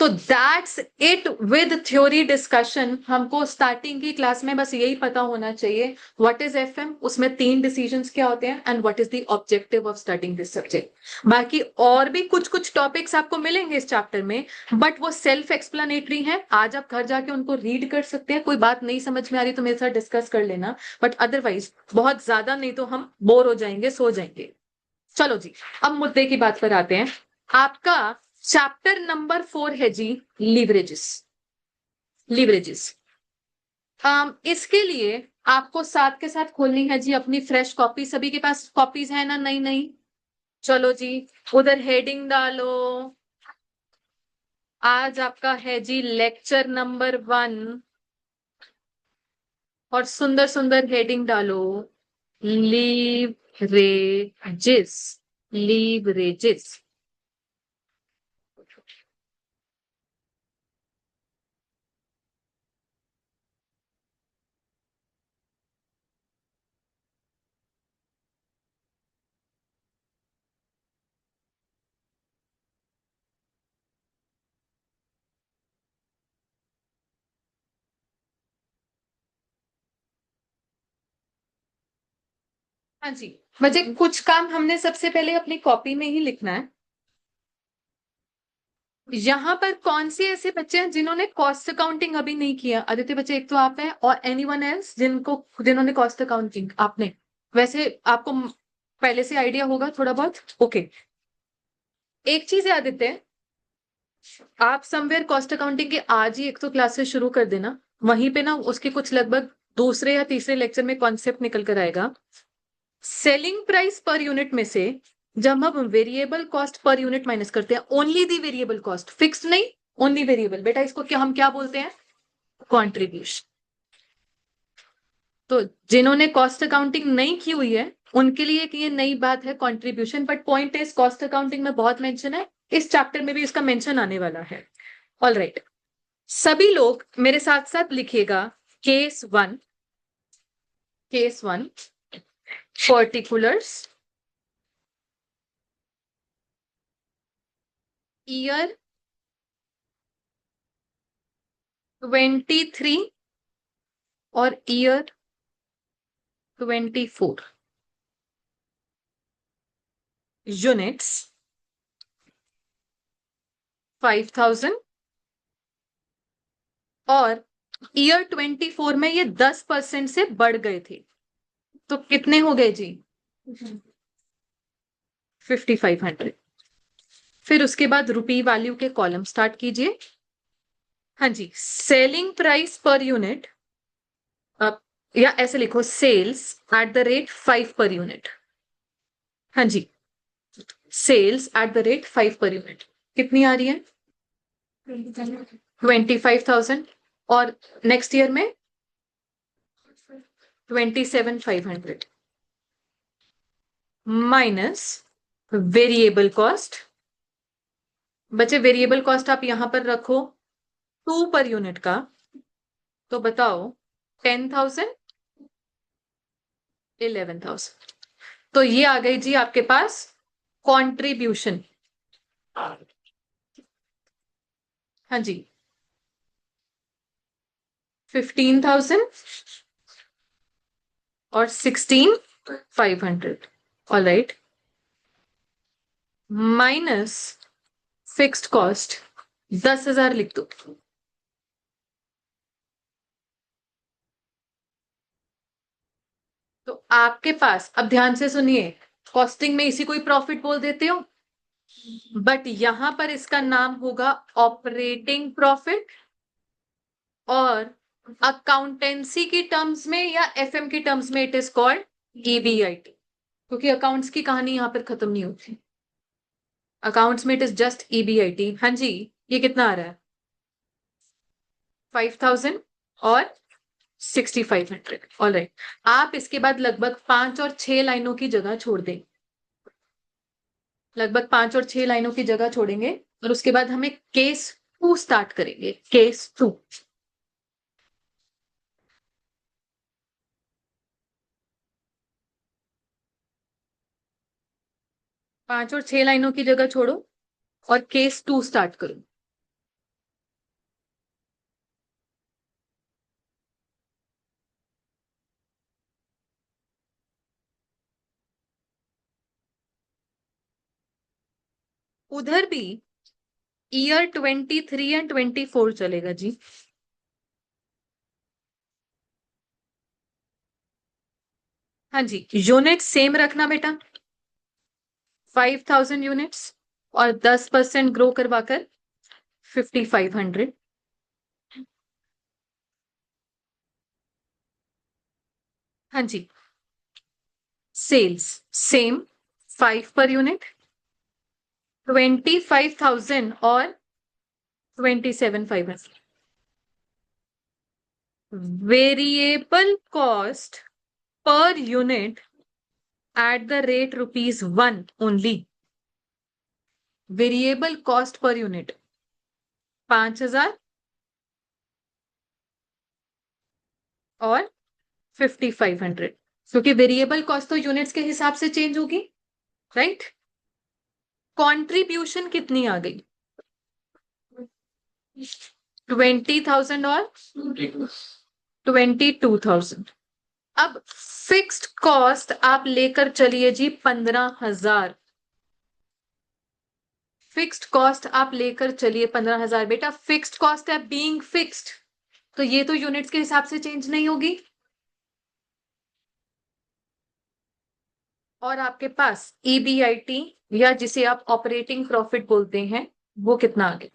तो that's it with theory discussion. हमको स्टार्टिंग की क्लास में बस यही पता होना चाहिए व्हाट इज एफएम, उसमें 3 डिसीजंस क्या होते हैं, and what is the objective of studying this subject. बाकी और भी कुछ कुछ टॉपिक्स आपको मिलेंगे इस चैप्टर में, बट वो सेल्फ एक्सप्लेनेटरी हैं। आज आप घर जाके उनको रीड कर सकते हैं। कोई बात नहीं समझ में आ रही तो मेरे साथ डिस्कस कर लेना, बट अदरवाइज बहुत ज्यादा नहीं तो हम बोर हो जाएंगे, सो जाएंगे। चलो जी, अब मुद्दे की बात पर आते हैं। आपका चैप्टर नंबर 4 है जी, लीवरेजेस। लीवरेजेस इसके लिए आपको साथ के साथ खोलनी है जी अपनी फ्रेश कॉपी। सभी के पास कॉपीज है ना? नहीं नहीं, चलो जी, उधर हेडिंग डालो। आज आपका है जी लेक्चर नंबर 1, और सुंदर सुंदर हेडिंग डालो, लीवरेजेस। लीवरेजेस। हाँ जी, मुझे कुछ काम हमने सबसे पहले अपनी कॉपी में ही लिखना है। यहाँ पर कौन से ऐसे बच्चे हैं जिन्होंने कॉस्ट अकाउंटिंग अभी नहीं किया? आदित्य बच्चे, एक तो आप हैं, और एनीवन एल्स जिन्होंने कॉस्ट अकाउंटिंग? आपने? वैसे आपको पहले से आइडिया होगा थोड़ा बहुत। ओके, एक चीज है आदित्य, आप समवेयर कॉस्ट अकाउंटिंग के आज ही एक तो क्लासेस शुरू कर देना। वहीं पे ना उसके कुछ लगभग दूसरे या तीसरे लेक्चर में कॉन्सेप्ट निकल कर आएगा। सेलिंग प्राइस पर यूनिट में से जब हम variable cost per unit minus करते हैं, only the variable cost, fixed नहीं, ओनली वेरिएबल, बेटा इसको क्या हम क्या बोलते हैं? कंट्रीब्यूशन। तो जिन्होंने कॉस्ट अकाउंटिंग नहीं की हुई है उनके लिए एक ये नई बात है contribution, but point is cost accounting में बहुत मेंशन है, इस चैप्टर में भी इसका मेंशन आने वाला है। ऑल राइट, सभी लोग मेरे साथ साथ लिखिएगा केस 1। केस 1, पर्टिकुलर्स, ईयर 23 और ईयर 24, यूनिट्स 5000, और ईयर 24 में ये 10% से बढ़ गए थे, तो कितने हो गए जी? 5500। फिर उसके बाद रुपी वैल्यू के कॉलम स्टार्ट कीजिए। हाँ जी, सेलिंग प्राइस पर यूनिट, या ऐसे लिखो, sales at the rate 5 per unit. हाँ जी, sales at the rate 5 per unit कितनी आ रही है? 25,000। और नेक्स्ट ईयर में 27,500 माइनस वेरिएबल कॉस्ट। बच्चे वेरिएबल कॉस्ट आप यहां पर रखो 2 पर यूनिट का, तो बताओ 10,000, 11,000। तो ये आ गई जी आपके पास कंट्रीब्यूशन। हाँ जी, 15,000 और 16,500। All right, minus fixed cost 10,000 लिख दो। तो आपके पास, अब ध्यान से सुनिए, कॉस्टिंग में इसी को ही प्रॉफिट बोल देते हो, बट यहां पर इसका नाम होगा ऑपरेटिंग प्रॉफिट, और अकाउंटेंसी की टर्म्स में या एफएम की टर्म्स में इट इज कॉल्ड ईबीआईटी, क्योंकि अकाउंट्स की कहानी यहां पर खत्म नहीं होती। अकाउंट्स में इट इज जस्ट ईबीआईटी। हाँ जी, ये कितना आ रहा है? 5,000 और 6,500। ऑल राइट, आप इसके बाद लगभग 5 और 6 लाइनों की जगह छोड़ दें। लगभग 5 और 6 लाइनों की जगह छोड़ेंगे, और उसके बाद हमें केस 2 स्टार्ट करेंगे। केस 2, 5 और 6 लाइनों की जगह छोड़ो, और केस 2 स्टार्ट करूं। उधर भी ईयर 23 एंड 24 चलेगा जी। हाँ जी, यूनिट सेम रखना बेटा, 5000 यूनिट्स, और 10% ग्रो करवाकर 5500। हाँ जी, सेल्स सेम, 5 पर यूनिट, 25,000 और 27,500। Variable cost per unit eight the rate ₹1 only. Variable cost per unit 5,000 और 5500, क्योंकि वेरिएबल कॉस्ट तो यूनिट्स के हिसाब से चेंज होगी, राइट। कंट्रीब्यूशन कितनी आ गई? 20,000 और 22,000। अब फिक्स्ड कॉस्ट आप लेकर चलिए जी 15,000। फिक्स्ड कॉस्ट आप लेकर चलिए 15,000। बेटा फिक्स्ड कॉस्ट है, बीइंग फिक्स्ड, तो ये तो यूनिट्स के हिसाब से चेंज नहीं होगी। और आपके पास ईबीआईटी या जिसे आप ऑपरेटिंग प्रॉफिट बोलते हैं, वो कितना आ गया?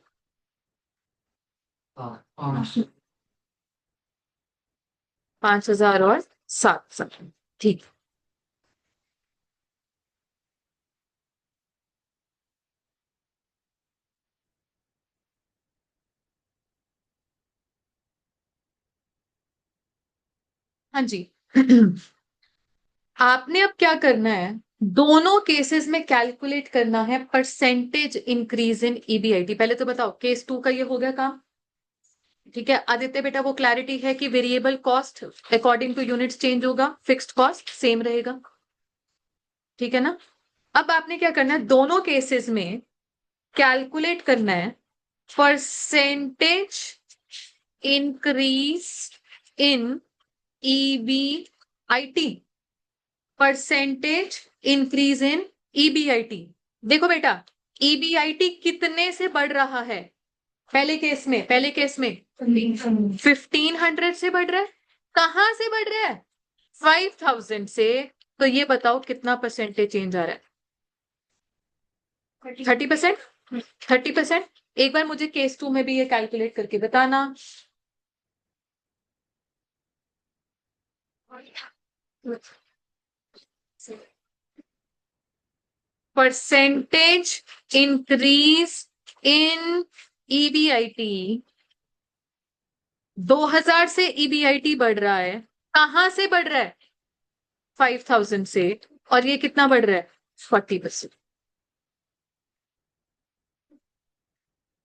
5,000 और 7,000। ठीक। हाँ जी। आपने अब क्या करना है, दोनों केसेस में कैलकुलेट करना है परसेंटेज इंक्रीज इन ईबीआईटी। पहले तो बताओ, केस 2 का ये हो गया काम, ठीक है। आदित्य बेटा वो क्लैरिटी है कि variable cost according two units change होगा, फिक्स्ड कॉस्ट सेम रहेगा, ठीक है ना। अब आपने क्या करना है, दोनों केसेस में कैलकुलेट करना है percentage increase in EBIT. Percentage increase in EBIT. देखो बेटा, ईबीआईटी कितने से बढ़ रहा है? पहले केस में 1500 से बढ़ रहा है। कहां से बढ़ रहा है? 5,000 से। तो ये बताओ कितना परसेंटेज चेंज आ रहा है? 30%। 30%। एक बार मुझे केस 2 में भी ये कैलकुलेट करके बताना। परसेंटेज इंक्रीज इन ईबीआईटी, 2000 से ईबीआईटी बढ़ रहा है। कहां से बढ़ रहा है? 5,000 से। और ये कितना बढ़ रहा है? 40%।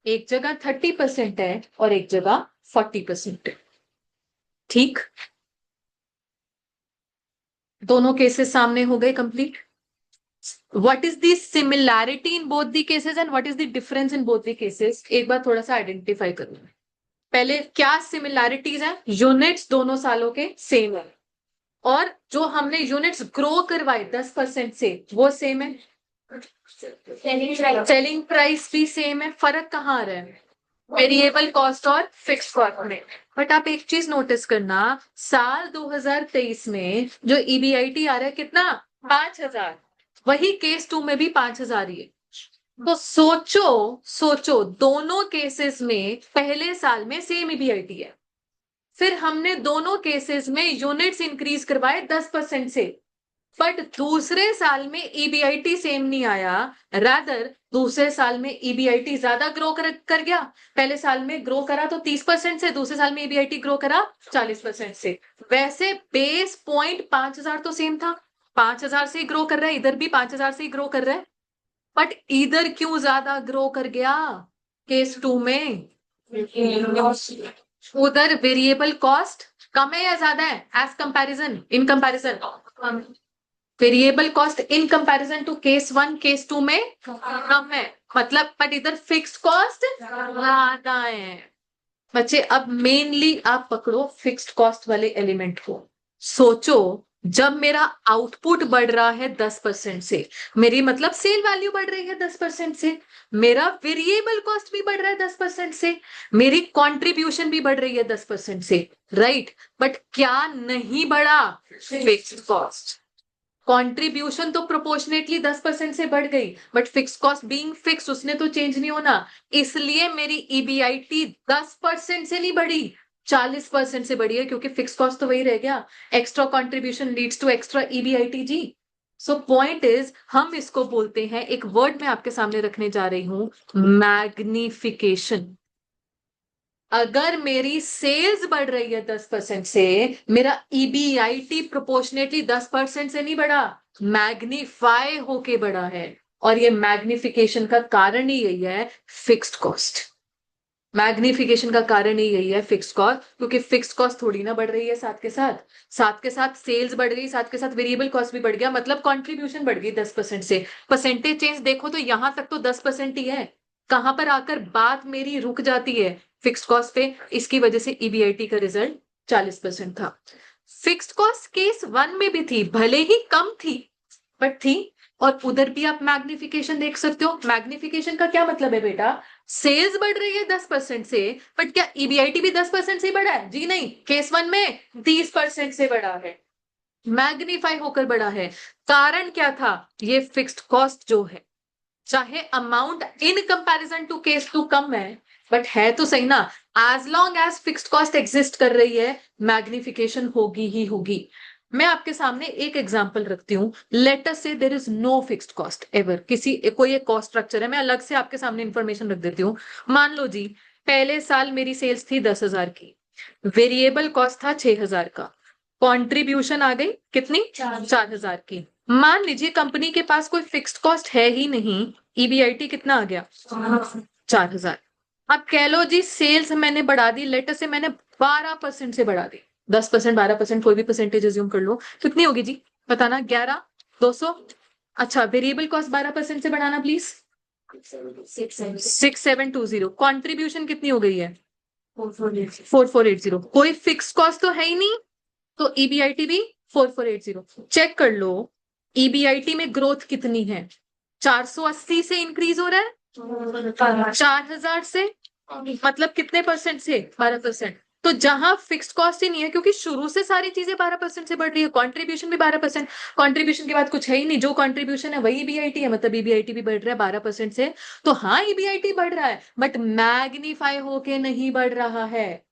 एक जगह 30% है और एक जगह 40% है, ठीक। दोनों केसेस सामने हो गए complete. What is the similarity in both the cases and what is the difference in both the cases, एक बार थोड़ा सा आइडेंटिफाई करो। पहले क्या सिमिलैरिटीज है? यूनिट्स दोनों सालों के सेम है, और जो हमने यूनिट्स ग्रो करवाए 10% से वो सेम है। सेलिंग प्राइस भी सेम है। फर्क कहाँ आ रहा है? वेरिएबल कॉस्ट और फिक्स कॉस्ट में। बट आप एक चीज नोटिस करना, साल 2023 में जो ईबीआईटी आ रहा है कितना? 5,000। वही केस 2 में भी 5,000 ही है। तो सोचो, सोचो दोनों केसेस में पहले साल में सेम ईबीआईटी है, फिर हमने दोनों केसेस में यूनिट्स इंक्रीज करवाए 10% से, बट दूसरे साल में ईबीआईटी सेम नहीं आया। रादर दूसरे साल में ईबीआईटी ज्यादा ग्रो कर गया। पहले साल में ग्रो करा तो 30% से, दूसरे साल में ईबीआईटी ग्रो करा 40% से। वैसे बेस पॉइंट 5,000 तो सेम था, 5,000 से ही ग्रो कर रहा है, इधर भी 5,000 से ही ग्रो कर रहा है। बट इधर क्यों ज्यादा ग्रो कर गया केस 2 में? उधर वेरिएबल कॉस्ट कम है या ज्यादा है? As comparison, in comparison, variable cost in comparison to case 1 case 2 में कम है। मतलब बट इधर फिक्स्ड कॉस्ट ज्यादा है बच्चे। अब मेनली आप पकड़ो फिक्स्ड कॉस्ट वाले एलिमेंट को। सोचो, जब मेरा आउटपुट बढ़ रहा है 10% से, मेरी मतलब सेल वैल्यू बढ़ रही है 10% से, मेरा वेरिएबल कॉस्ट भी बढ़ रहा है 10% से, मेरी कंट्रीब्यूशन भी बढ़ रही है 10% से, राइट। बट क्या नहीं बढ़ा? Fixed cost. कंट्रीब्यूशन तो प्रोपोर्शनेटली 10% से बढ़ गई, but fix cost being fix उसने तो चेंज नहीं होना। इसलिए मेरी ईबीआईटी 10% से नहीं बढ़ी, 40% से बढ़ी है, क्योंकि फिक्स कॉस्ट तो वही रह गया। Extra contribution leads to extra EBIT जी। सो पॉइंट इज, हम इसको बोलते हैं, एक वर्ड मैं आपके सामने रखने जा रही हूं, मैग्निफिकेशन। अगर मेरी सेल्स बढ़ रही है 10% से, मेरा ईबीआईटी प्रोपोर्शनेटली 10% से नहीं बढ़ा, मैग्नीफाई होके बढ़ा है। और ये मैग्निफिकेशन का कारण ही यही है, फिक्स्ड कॉस्ट। मैग्निफिकेशन का कारण ही यही है फिक्स्ड कॉस्ट, क्योंकि फिक्स्ड कॉस्ट थोड़ी ना बढ़ रही है, साथ के साथ सेल्स बढ़ गई, साथ के साथ वेरिएबल कॉस्ट भी बढ़ गया, मतलब कंट्रीब्यूशन बढ़ गई 10% से। परसेंटेज चेंज देखो तो यहां तक तो 10% ही है। कहां पर आकर बात मेरी रुक जाती है? फिक्स्ड कॉस्ट पे। इसकी वजह से ईबीआईटी का रिजल्ट 40% था। फिक्स्ड कॉस्ट केस 1 में भी थी, भले ही कम थी, बट थी। और उधर भी आप मैग्निफिकेशन देख सकते हो। मैग्निफिकेशन का क्या मतलब है बेटा? सेल्स बढ़ रही है 10% से, बट क्या ईबीआईटी भी 10% से ही बढ़ा है? जी नहीं, केस 1 में 30% से बढ़ा है, मैग्नीफाई होकर बढ़ा है। कारण क्या था? ये फिक्स्ड कॉस्ट जो है, चाहे amount in comparison to case 2 कम है, बट है तो सही ना। As long as fixed cost exist कर रही है, मैग्निफिकेशन होगी ही होगी। मैं आपके सामने एक एग्जांपल रखती हूँ। Let us say there is no fixed cost ever, किसी कोई एक कॉस्ट स्ट्रक्चर है, मैं अलग से आपके सामने इंफॉर्मेशन रख देती हूँ। मान लो जी, पहले साल मेरी सेल्स थी 10,000 की, वेरिएबल कॉस्ट था 6,000 का, कंट्रीब्यूशन आ गई कितनी? 4,000 की। मान लीजिए कंपनी के पास कोई फिक्स्ड कॉस्ट है ही नहीं, ईबीआईटी कितना आ गया? 4,000। अब कह लो जी सेल्स मैंने बढ़ा दी, लेटर से मैंने 12% से बढ़ा दी, 10%, 12%, कोई भी परसेंटेज अज्यूम कर लो, कितनी होगी जी बताना? 11, 200। अच्छा, वेरिएबल कॉस्ट 12% से बढ़ाना प्लीज। 6720। कॉन्ट्रीब्यूशन कितनी हो गई है? 4480। कोई फिक्स कॉस्ट तो है ही नहीं, तो ईबीआईटी भी 4480। चेक कर लो, ईबीआईटी में ग्रोथ कितनी है? 480 से इंक्रीज हो रहा है, 4,000 से, मतलब कितने परसेंट से? 12%। तो जहां फिक्स्ड कॉस्ट ही नहीं है, क्योंकि शुरू से सारी चीजें 12% से बढ़ रही है, कंट्रीब्यूशन भी 12%, कंट्रीब्यूशन के बाद कुछ है ही नहीं, जो कंट्रीब्यूशन है वही ईबीआईटी है, मतलब ईबीआईटी भी बढ़ रहा है 12% से। तो हाँ, ईबीआईटी बढ़ रहा है, बट मैग्नीफाई होके नहीं बढ़ रहा है,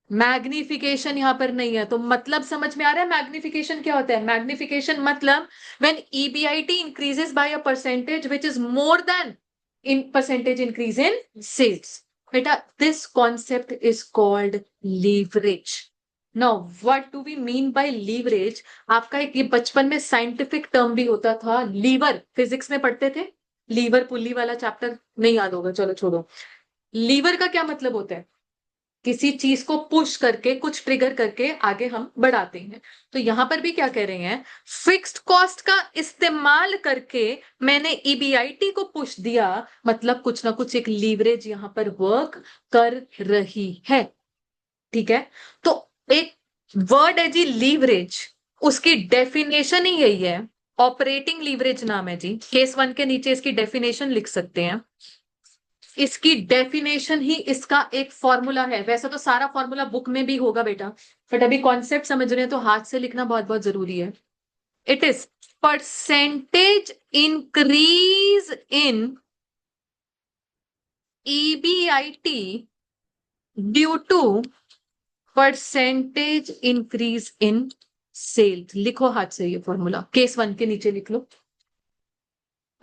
मैग्निफिकेशन यहां पर नहीं है। तो मतलब समझ में आ रहा है मैग्निफिकेशन क्या होता है? मैग्निफिकेशन मतलब when EBIT increases by a percentage which is more than in percentage increase in sales. बेटा, this concept is called leverage. Now what do we mean by leverage? आपका एक ये बचपन में साइंटिफिक टर्म भी होता था, लीवर, फिजिक्स में पढ़ते थे। लीवर पुल्ली वाला चैप्टर नहीं याद होगा, चलो छोड़ो। लीवर का क्या मतलब होता है? किसी चीज को पुश करके, कुछ ट्रिगर करके आगे हम बढ़ाते हैं। तो यहां पर भी क्या कह रहे हैं? फिक्स्ड कॉस्ट का इस्तेमाल करके मैंने ईबीआईटी को पुश दिया, मतलब कुछ ना कुछ एक लीवरेज यहां पर वर्क कर रही है। ठीक है, तो एक वर्ड है जी लीवरेज, उसकी डेफिनेशन ही यही है। ऑपरेटिंग लीवरेज नाम है जी, केस 1 के नीचे इसकी डेफिनेशन लिख सकते हैं। इसकी डेफिनेशन ही इसका एक फॉर्मूला है। वैसे तो सारा फॉर्मूला बुक में भी होगा बेटा, बट अभी कॉन्सेप्ट समझ रहे हैं तो हाथ से लिखना बहुत बहुत जरूरी है। It is percentage increase in EBIT due to percentage increase in sales. लिखो हाथ से ये फॉर्मूला, केस 1 के नीचे लिख लो।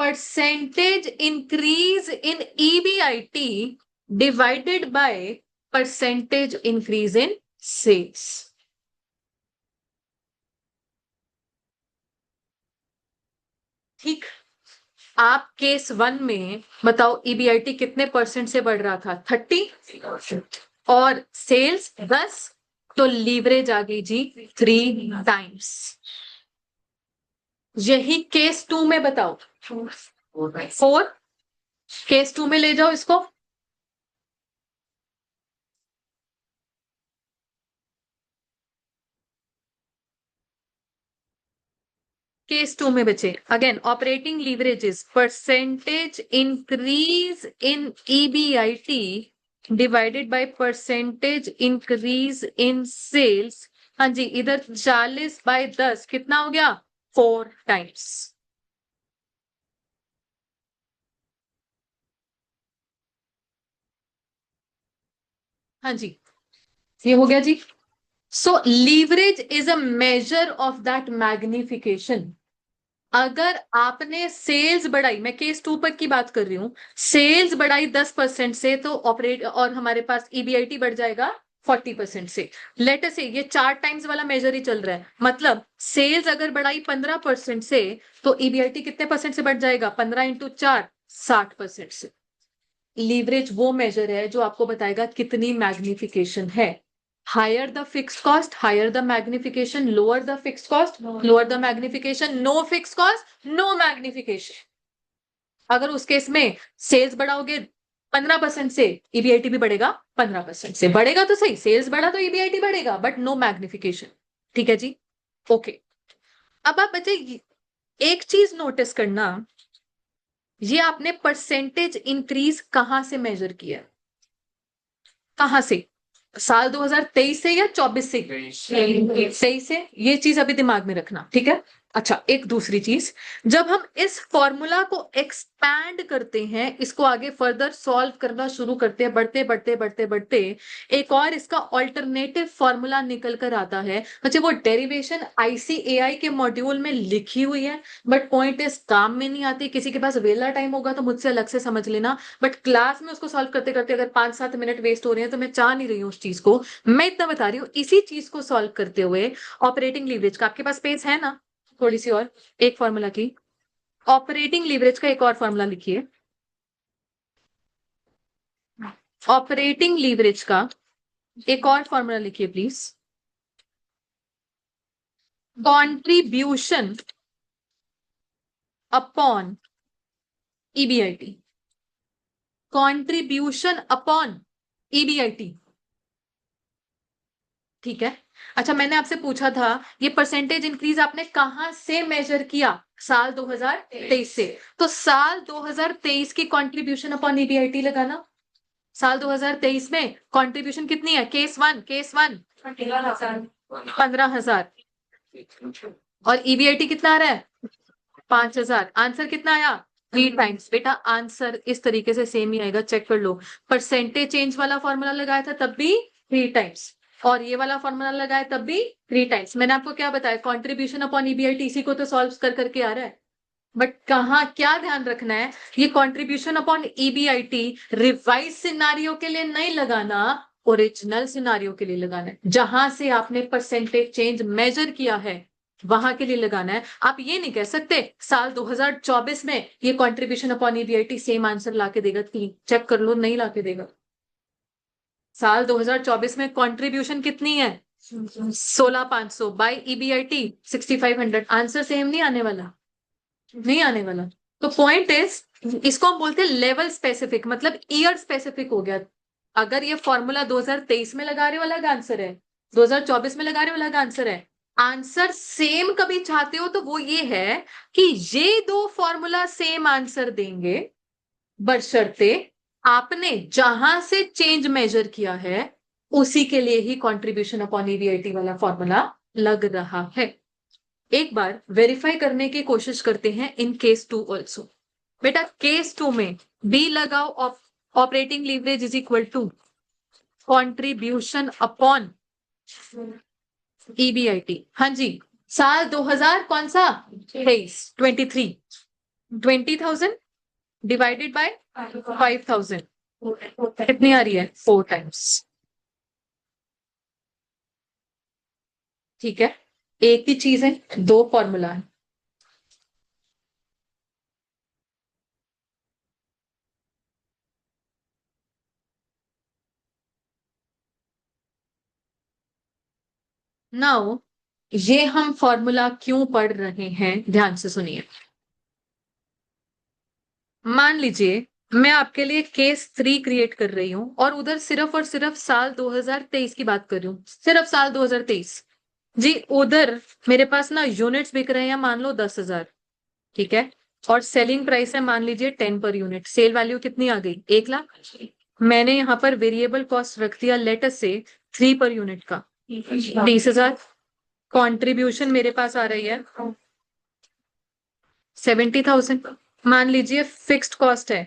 Percentage increase in EBIT divided by percentage increase in sales. ठीक। आप केस 1 में बताओ ईबीआईटी कितने परसेंट से बढ़ रहा था? 30, और सेल्स 10, तो लीवरेज आ गई जी 3 टाइम्स। यही केस 2 में बताओ, 4, केस 2 में ले जाओ इसको। केस 2 में बचे again operating leverages percentage increase in EBIT divided by percentage increase in sales. हाँ जी, इधर 40/10 कितना हो गया? 4 टाइम्स। हाँ जी, ये हो गया जी। So leverage is a measure of that magnification. अगर आपने सेल्स बढ़ाई, मैं केस 2 पर की बात कर रही हूं, सेल्स बढ़ाई 10% से तो ऑपरेट और हमारे पास ईबीआईटी बढ़ जाएगा 40% से। लेट से ये 4 टाइम्स वाला मेजर ही चल रहा है, मतलब सेल्स अगर बढ़ाई 15% से तो ईबीआईटी कितने परसेंट से बढ़ जाएगा? 15 × 4 60% से। लीवरेज वो मेजर है जो आपको बताएगा कितनी मैग्निफिकेशन है। Higher the fix cost higher the magnification, lower the fix cost lower the magnification, no fix cost no magnification. अगर उस केस में सेल्स बढ़ाओगे 15% से, ईबीआईटी भी बढ़ेगा 15% से। बढ़ेगा तो सही, सेल्स बढ़ा तो ईबीआईटी बढ़ेगा, बट नो मैग्निफिकेशन। ठीक है जी, ओके। अब आप बच्चे एक चीज नोटिस करना, ये आपने परसेंटेज इंक्रीज कहां से मेजर किया? कहां से? साल 2023 से या 24 से? 23 से। ये चीज अभी दिमाग में रखना, ठीक है। अच्छा, एक दूसरी चीज, जब हम इस फॉर्मूला को एक्सपैंड करते हैं, इसको आगे फर्दर सॉल्व करना शुरू करते हैं, बढ़ते बढ़ते बढ़ते बढ़ते एक और इसका ऑल्टरनेटिव फॉर्मूला निकल कर आता है। अच्छा, वो डेरिवेशन आईसीएआई के मॉड्यूल में लिखी हुई है, बट पॉइंट इस काम में नहीं आती। किसी के पास वेला टाइम होगा तो मुझसे अलग से समझ लेना, बट क्लास में उसको सॉल्व करते करते अगर 5-7 मिनट वेस्ट हो रहे हैं तो मैं चाह नहीं रही हूँ उस चीज को। मैं इतना बता रही हूँ, इसी चीज को सॉल्व करते हुए ऑपरेटिंग लीवरेज का आपके पास पेज है ना, थोड़ी सी और एक फॉर्मूला की, ऑपरेटिंग लीवरेज का एक और फॉर्मूला लिखिए। ऑपरेटिंग लीवरेज का एक और फॉर्मूला लिखिए please. Contribution upon EBIT. Contribution upon EBIT. ठीक है। अच्छा, मैंने आपसे पूछा था ये परसेंटेज इंक्रीज आपने कहां से मेजर किया? साल 2023 से। तो साल 2023 की कंट्रीब्यूशन अपॉन ईबीआईटी लगाना। साल 2023 में कंट्रीब्यूशन कितनी है? केस 1 15,000 और ईबीआईटी कितना आ रहा है? 5,000। आंसर कितना आया? 3 टाइम्स। बेटा आंसर इस तरीके से सेम ही आएगा, चेक कर लो। परसेंटेज चेंज वाला फॉर्मूला लगाया था तब भी 3 टाइम्स, और ये वाला फॉर्मूला लगाया तब भी 3 टाइम्स। मैंने आपको क्या बताया? कॉन्ट्रीब्यूशन अपॉन ईबीआईटी, इसी को तो सॉल्व कर करके आ रहा है। बट कहाँ क्या ध्यान रखना है, ये contribution upon EBIT revise scenario के लिए नहीं लगाना, ओरिजिनल सिनारियो के लिए लगाना है। जहां से आपने परसेंटेज चेंज मेजर किया है वहां के लिए लगाना है। आप ये नहीं कह सकते साल 2024 में ये contribution upon EBIT same answer लाके देगा 3, चेक कर लो, नहीं लाके देगा। साल 2024 में कंट्रीब्यूशन कितनी है? 16,500 बाई ईबीआईटी 6,500। आंसर सेम नहीं आने वाला, नहीं आने वाला। तो पॉइंट इज, इसको हम बोलते हैं लेवल स्पेसिफिक, मतलब ईयर स्पेसिफिक हो गया। अगर ये फॉर्मूला 2023 में लगा रहे हो अलग आंसर है, 2024 में लगा रहे हो अलग आंसर है। आंसर सेम कभी चाहते हो तो वो ये है कि ये दो फॉर्मूला सेम आंसर देंगे, बशर्ते आपने जहां से चेंज मेजर किया है उसी के लिए ही कंट्रीब्यूशन अपॉन ईबीआईटी वाला फॉर्मूला लग रहा है। एक बार वेरीफाई करने की कोशिश करते हैं इन केस 2 ऑल्सो। बेटा केस 2 में बी लगाओ, operating leverage is equal to contribution upon EBIT. हाँ जी, साल 2000 कौन सा? 23 20,000 डिवाइडेड बाय 5,000 कितनी आ रही है? 4 टाइम्स। ठीक है, एक ही चीज है, दो फॉर्मूला है। नाउ ये हम फॉर्मूला क्यों पढ़ रहे हैं, ध्यान से सुनिए। मान लीजिए मैं आपके लिए केस 3 क्रिएट कर रही हूँ और उधर सिर्फ और सिर्फ साल 2023 की बात कर रही हूँ, सिर्फ साल 2023। जी उधर मेरे पास ना यूनिट्स बिक रहे हैं, मान लो 10,000, ठीक है, और सेलिंग प्राइस है मान लीजिए 10 पर यूनिट, सेल वैल्यू कितनी आ गई, 1 लाख। मैंने यहाँ पर वेरिएबल कॉस्ट रख दिया लेटस से 3 पर यूनिट का 20,000। कंट्रीब्यूशन मेरे पास आ रही है 70,000। मान लीजिए फिक्स्ड कॉस्ट है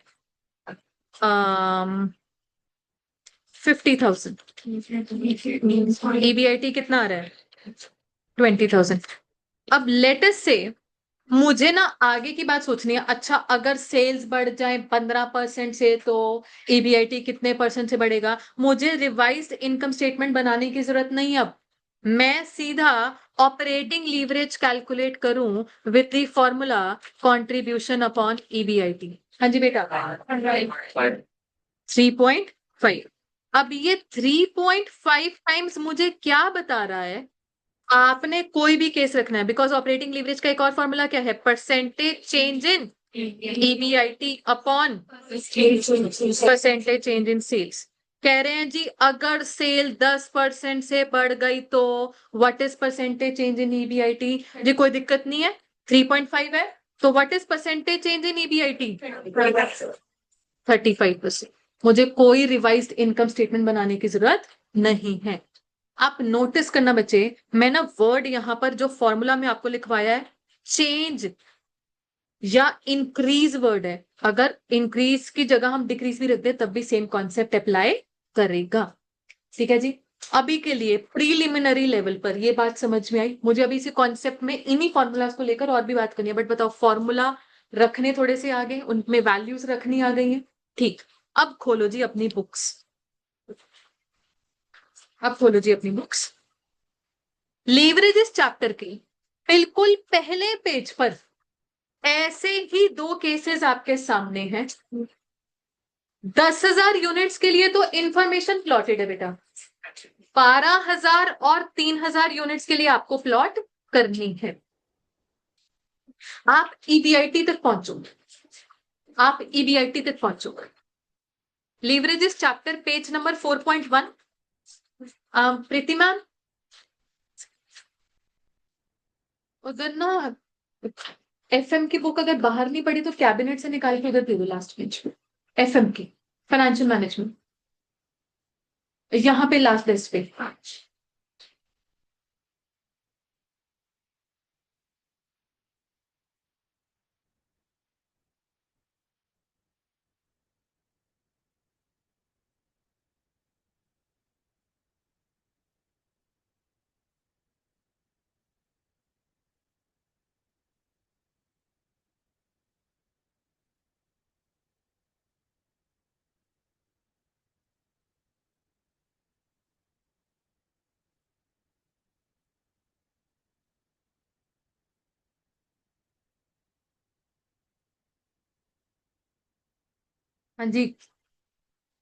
50,000। ईबीआईटी कितना आ रहा है 20,000। अब लेटेस्ट से मुझे ना आगे की बात सोचनी है। अच्छा अगर सेल्स बढ़ जाए 15% से तो ईबीआईटी कितने परसेंट से बढ़ेगा? मुझे रिवाइज्ड इनकम स्टेटमेंट बनाने की जरूरत नहीं। अब मैं सीधा ऑपरेटिंग लीवरेज कैलकुलेट करूं with the formula contribution upon EBIT. हाँ जी बेटा 3.5। अब ये 3.5 टाइम्स मुझे क्या बता रहा है? आपने कोई भी केस रखना है, बिकॉज ऑपरेटिंग लीवरेज का एक और फॉर्मूला क्या है, percentage change in EBIT upon percentage change in sales. कह रहे हैं जी अगर सेल 10% से बढ़ गई तो what is percentage change in EBIT? जी कोई दिक्कत नहीं है, 3.5 है तो what is percentage change in EBIT? 35%। मुझे कोई रिवाइज्ड इनकम स्टेटमेंट बनाने की जरूरत नहीं है। आप नोटिस करना बच्चे, मैं ना वर्ड यहां पर जो फॉर्मूला में आपको लिखवाया है चेंज या इंक्रीज वर्ड है। अगर इंक्रीज की जगह हम डिक्रीज भी रख दे तब भी सेम कॉन्सेप्ट अप्लाई करेगा। ठीक है जी। अभी के लिए प्रीलिमिनरी लेवल पर ये बात समझ में आई। मुझे अभी इसी कॉन्सेप्ट में इन्हीं फॉर्मूलाज को लेकर और भी बात करनी है, बट बताओ फॉर्मूला रखने थोड़े से आगे, उनमें वैल्यूज रखनी आ गई है। ठीक, अब खोलो जी अपनी बुक्स, अब खोलो जी अपनी बुक्स। लीवरेजेस चैप्टर के बिल्कुल पहले पेज पर ऐसे ही दो केसेस आपके सामने हैं। 10,000 यूनिट्स के लिए तो इंफॉर्मेशन प्लॉटेड है बेटा, 12,000 और 3,000 यूनिट्स के लिए आपको प्लॉट करनी है। आप ईबीआईटी तक पहुंचोगे, आप ईबीआईटी तक पहुंचोगे। Leverages chapter page number 4.1। Preeti ma'am उधर ना एफएम की बुक अगर बाहर नहीं पड़ी तो कैबिनेट से निकाल के उधर दे दो लास्ट पेज, एफएम की फाइनेंशियल मैनेजमेंट, यहाँ पे लास्ट डेस्क पे। हाँ जी,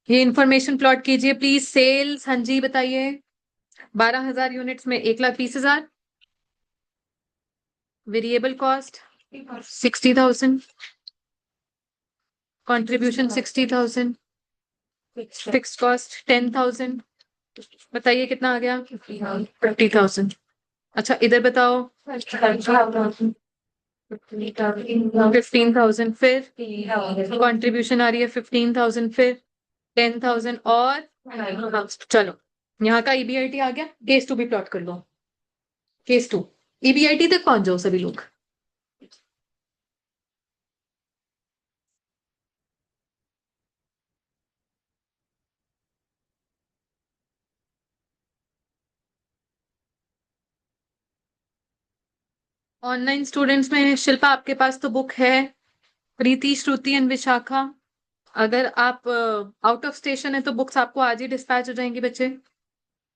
ये इंफॉर्मेशन प्लॉट कीजिए प्लीज। सेल्स, हाँ जी बताइए। 12,000 यूनिट्स में 1,20,000। Variable cost 60,000। Contribution 60,000। Fix cost 10,000। बताइए कितना आ गया 50,000। अच्छा इधर बताओ 15,000, फिर कंट्रीब्यूशन आ रही है 15,000, फिर 10,000 और चलो यहाँ का ईबीआईटी आ गया। केस 2 भी प्लॉट कर लो। केस 2 ईबीआईटी तक पहुंच जाओ सभी लोग। ऑनलाइन स्टूडेंट्स में शिल्पा आपके पास तो बुक है, प्रीति, श्रुति एंड विशाखा। अगर आप आउट ऑफ स्टेशन है तो बुक्स आपको आज ही डिस्पैच हो जाएंगी बच्चे।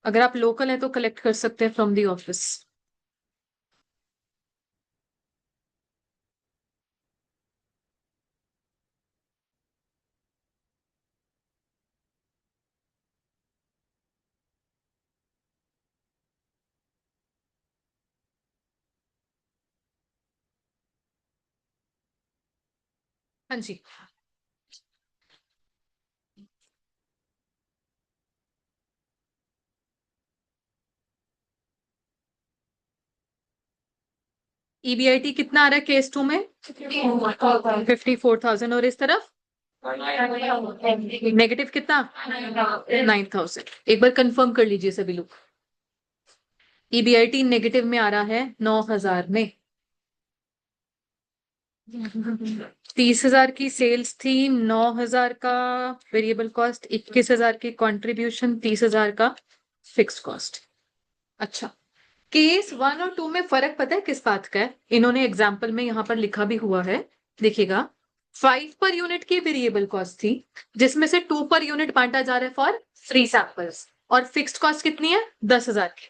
अगर आप लोकल है तो कलेक्ट कर सकते हैं फ्रॉम दी ऑफिस। हाँ जी, ईबीआईटी कितना आ रहा है केस 2 में? 54,000। और इस तरफ नेगेटिव कितना? 9,000। एक बार कंफर्म कर लीजिए सभी लोग। ईबीआईटी नेगेटिव में आ रहा है 9,000 में। 30,000 की सेल्स थी, 9,000 का वेरिएबल कॉस्ट, 21,000 की कंट्रीब्यूशन, 30,000 का फिक्स कॉस्ट। अच्छा, केस 1 और 2 में फर्क पता है किस बात का है? इन्होंने एग्जाम्पल में यहां पर लिखा भी हुआ है, देखिएगा। 5 पर यूनिट की वेरिएबल कॉस्ट थी, जिसमें से 2 पर यूनिट बांटा जा रहा है फॉर फ्री सैंपल्स, और फिक्स्ड कॉस्ट कितनी है? 10,000 की।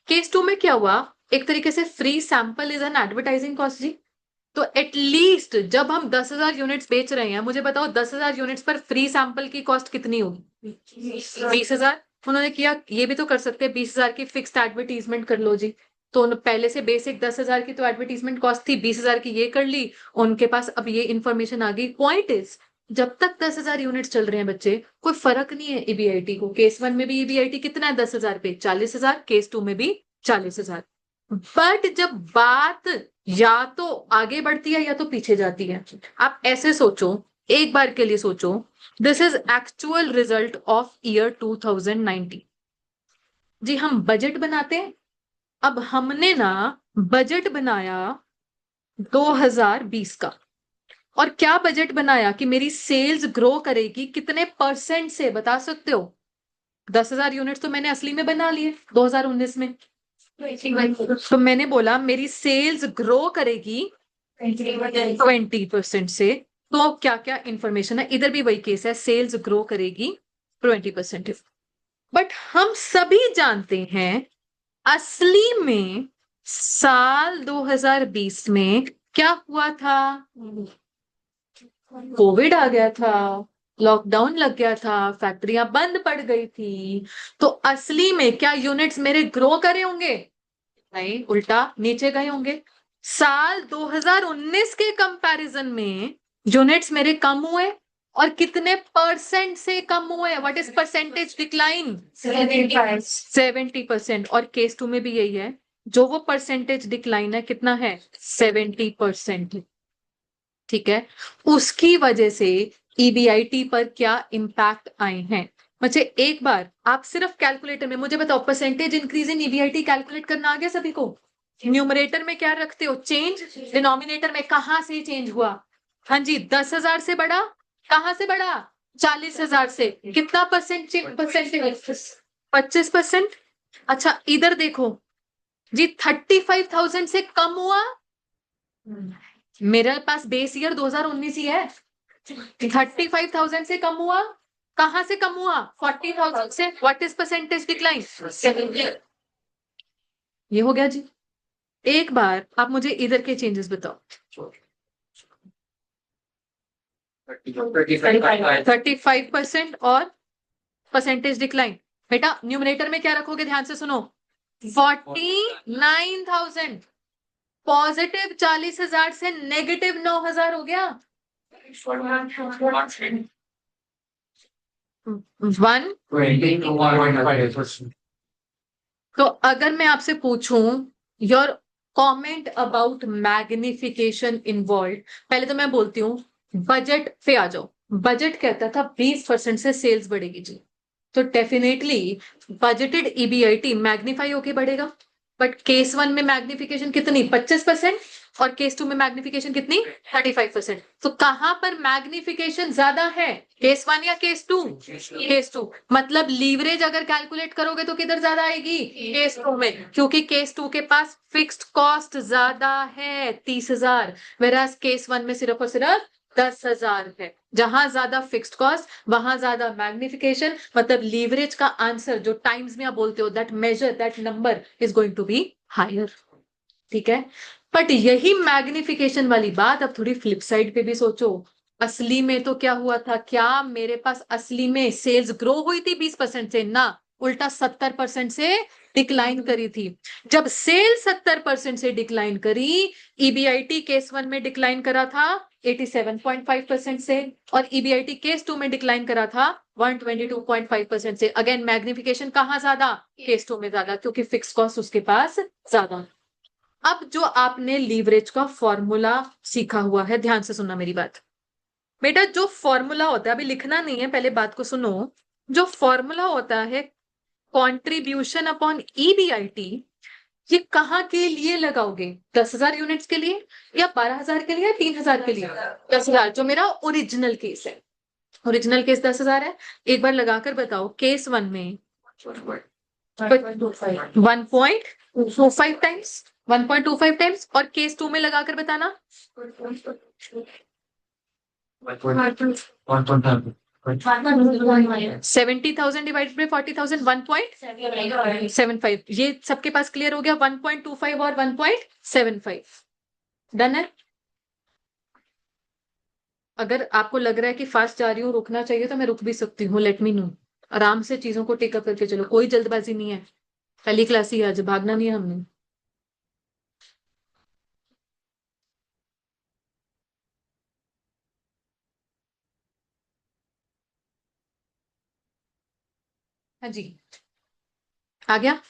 केस 2 में क्या हुआ? एक तरीके से free sample is an advertising cost जी। तो एटलीस्ट जब हम 10,000 यूनिट्स बेच रहे हैं, मुझे बताओ 10,000 यूनिट्स पर फ्री सैंपल की कॉस्ट कितनी होगी? 20,000। उन्होंने किया, ये भी तो कर सकते हैं, 20,000 की फिक्स्ड एडवर्टीजमेंट कर लो जी। तो पहले से बेसिक 10,000 की तो एडवर्टीजमेंट कॉस्ट थी, 20,000 की ये कर ली, उनके पास अब ये इन्फॉर्मेशन आ गई। पॉइंट इज, जब तक 10,000 यूनिट्स चल रहे हैं बच्चे, कोई फर्क नहीं है ईबीआईटी को। केस 1 में भी ईबीआईटी कितना है? 10,000 पे 40,000, केस 2 में भी 40,000। बट जब बात या तो आगे बढ़ती है या तो पीछे जाती है, आप ऐसे सोचो, एक बार के लिए सोचो, this is actual result of year 2019 जी। हम बजट बनाते हैं, अब हमने ना बजट बनाया 2020 का, और क्या बजट बनाया कि मेरी सेल्स ग्रो करेगी कितने परसेंट से, बता सकते हो? 10,000 यूनिट्स तो मैंने असली में बना लिए 2019 में, तो मैंने बोला मेरी सेल्स ग्रो करेगी 20% से। तो क्या क्या इंफॉर्मेशन है? इधर भी वही केस है, सेल्स ग्रो करेगी 20%। बट हम सभी जानते हैं असली में साल 2020 में क्या हुआ था? कोविड आ गया था, लॉकडाउन लग गया था, फैक्ट्रियां बंद पड़ गई थी। तो असली में क्या यूनिट्स मेरे ग्रो करे होंगे? नहीं, उल्टा नीचे गए होंगे। साल 2019 के कंपैरिजन में यूनिट्स मेरे कम हुए, और कितने परसेंट से कम हुए? What is percentage decline? 70%। और केस 2 में भी यही है, जो वो परसेंटेज डिक्लाइन है कितना है? 70%। ठीक है, उसकी वजह से ईबीआईटी पर क्या इंपैक्ट आए हैं? बच्चे एक बार आप सिर्फ कैलकुलेटर में मुझे बताओ, percentage increase in EBIT calculate करना आ गया सभी को? न्यूमरेटर में क्या रखते हो? चेंज। डिनोमिनेटर में कहां से चेंज हुआ? हाँ जी, 10,000 से बढ़ा। कहां से बढ़ा? 40,000 से। कितना परसेंटेज? 25%। अच्छा, इधर देखो जी, 35,000 से कम हुआ। मेरे पास बेस ईयर 2019 ही है। 35,000 से कम हुआ। कहां से कम हुआ? 40,000 से। What is percentage decline? ये हो गया जी। एक बार आप मुझे इधर के चेंजेस बताओ। 35% और परसेंटेज डिक्लाइन। बेटा न्यूमरेटर में क्या रखोगे? ध्यान से सुनो, 49,000। पॉजिटिव 40,000 से नेगेटिव 9,000 हो गया। 1। तो अगर मैं आपसे पूछूं your comment about magnification involve, पहले तो मैं बोलती हूँ बजट पे आ जाओ। बजट कहता था 20% से सेल्स बढ़ेगी जी, तो डेफिनेटली बजटेड ईबीआईटी मैग्नीफाई होके बढ़ेगा। बट केस 1 में मैग्निफिकेशन कितनी? 25%। और केस 2 में मैग्निफिकेशन कितनी? 35%। तो कहां पर मैग्निफिकेशन ज्यादा है? केस 1 या केस 2? केस 2। मतलब लीवरेज अगर कैलकुलेट करोगे तो किधर ज्यादा आएगी? केस 2 में, क्योंकि केस 2 के पास फिक्स्ड कॉस्ट ज्यादा है 30,000, वेराज केस 1 में सिर्फ और सिर्फ 10,000 है। जहां ज्यादा फिक्स्ड कॉस्ट वहां ज्यादा मैग्निफिकेशन, मतलब लीवरेज का आंसर जो टाइम्स में आप बोलते हो, that measure, that number is going to be higher. ठीक है, बट यही मैग्निफिकेशन वाली बात अब थोड़ी फ्लिप साइड पे भी सोचो। असली में तो क्या हुआ था? क्या मेरे पास असली में सेल्स ग्रो हुई थी 20% से? ना, उल्टा 70% से डिक्लाइन करी थी। जब सेल 70% से डिक्लाइन करी, ईबीआईटी केस 1 में डिक्लाइन करा था 87.5% से, और ईबीआईटी केस 2 में डिक्लाइन करा था 122.5% से। अगेन मैग्निफिकेशन कहां ज्यादा? केस 2 में ज्यादा, क्योंकि फिक्स कॉस्ट उसके पास ज्यादा। अब जो आपने लीवरेज का फॉर्मूला सीखा हुआ है, ध्यान से सुनना मेरी बात बेटा। जो फॉर्मूला होता है, अभी लिखना नहीं है, पहले बात को सुनो। जो फॉर्मूला होता है कॉन्ट्रीब्यूशन अपॉन ईबीआईटी, ये कहाँ के लिए लगाओगे? 10,000 यूनिट्स के लिए, या 12,000 के लिए, या 3,000 के लिए? 10,000, जो मेरा ओरिजिनल केस है। ओरिजिनल केस 10,000 है। एक बार लगाकर बताओ, केस 1 में 1.25 टाइम्स, 1.25 टाइम्स, और केस 2 में लगाकर बताना। 70,000 डिवाइडेड बाई 40,000, 1.75। ये सबके पास क्लियर हो गया? 1.25 और 1.75 डन है। अगर आपको लग रहा है कि फास्ट जा रही हूँ, रुकना चाहिए, तो मैं रुक भी सकती हूँ, लेट मी नो। आराम से चीजों को टेकअप करके चलो, कोई जल्दबाजी नहीं है। पहली क्लास ही है आज, भागना नहीं है हमने। हाँ जी, आ गया।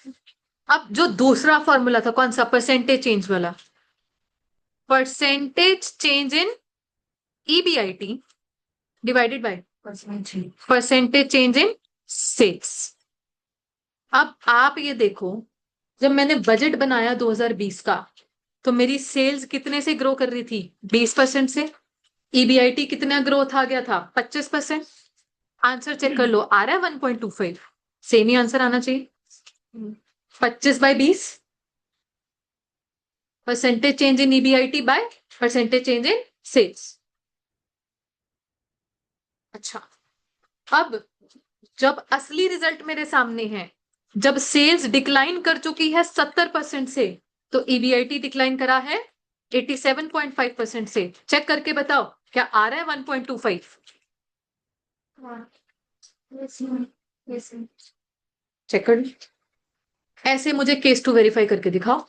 अब जो दूसरा फॉर्मूला था, कौन सा? परसेंटेज चेंज वाला। Percentage change in EBIT divided by percentage change in sales. अब आप ये देखो, जब मैंने बजट बनाया 2020 का, तो मेरी सेल्स कितने से ग्रो कर रही थी? 20% से। ईबीआईटी कितना ग्रोथ आ गया था? 25%। आंसर चेक कर लो, आ रहा है 1.25। सेम ही आंसर आना चाहिए। 25/20, percentage change in EBIT by percentage change in sales. अच्छा, अब जब असली रिजल्ट मेरे सामने है, जब सेल्स डिक्लाइन कर चुकी है 70% से, तो ईबीआईटी डिक्लाइन करा है 87.5% से। चेक करके बताओ, क्या आ रहा है 1.25? चेक कर। ऐसे मुझे केस टू वेरीफाई करके दिखाओ।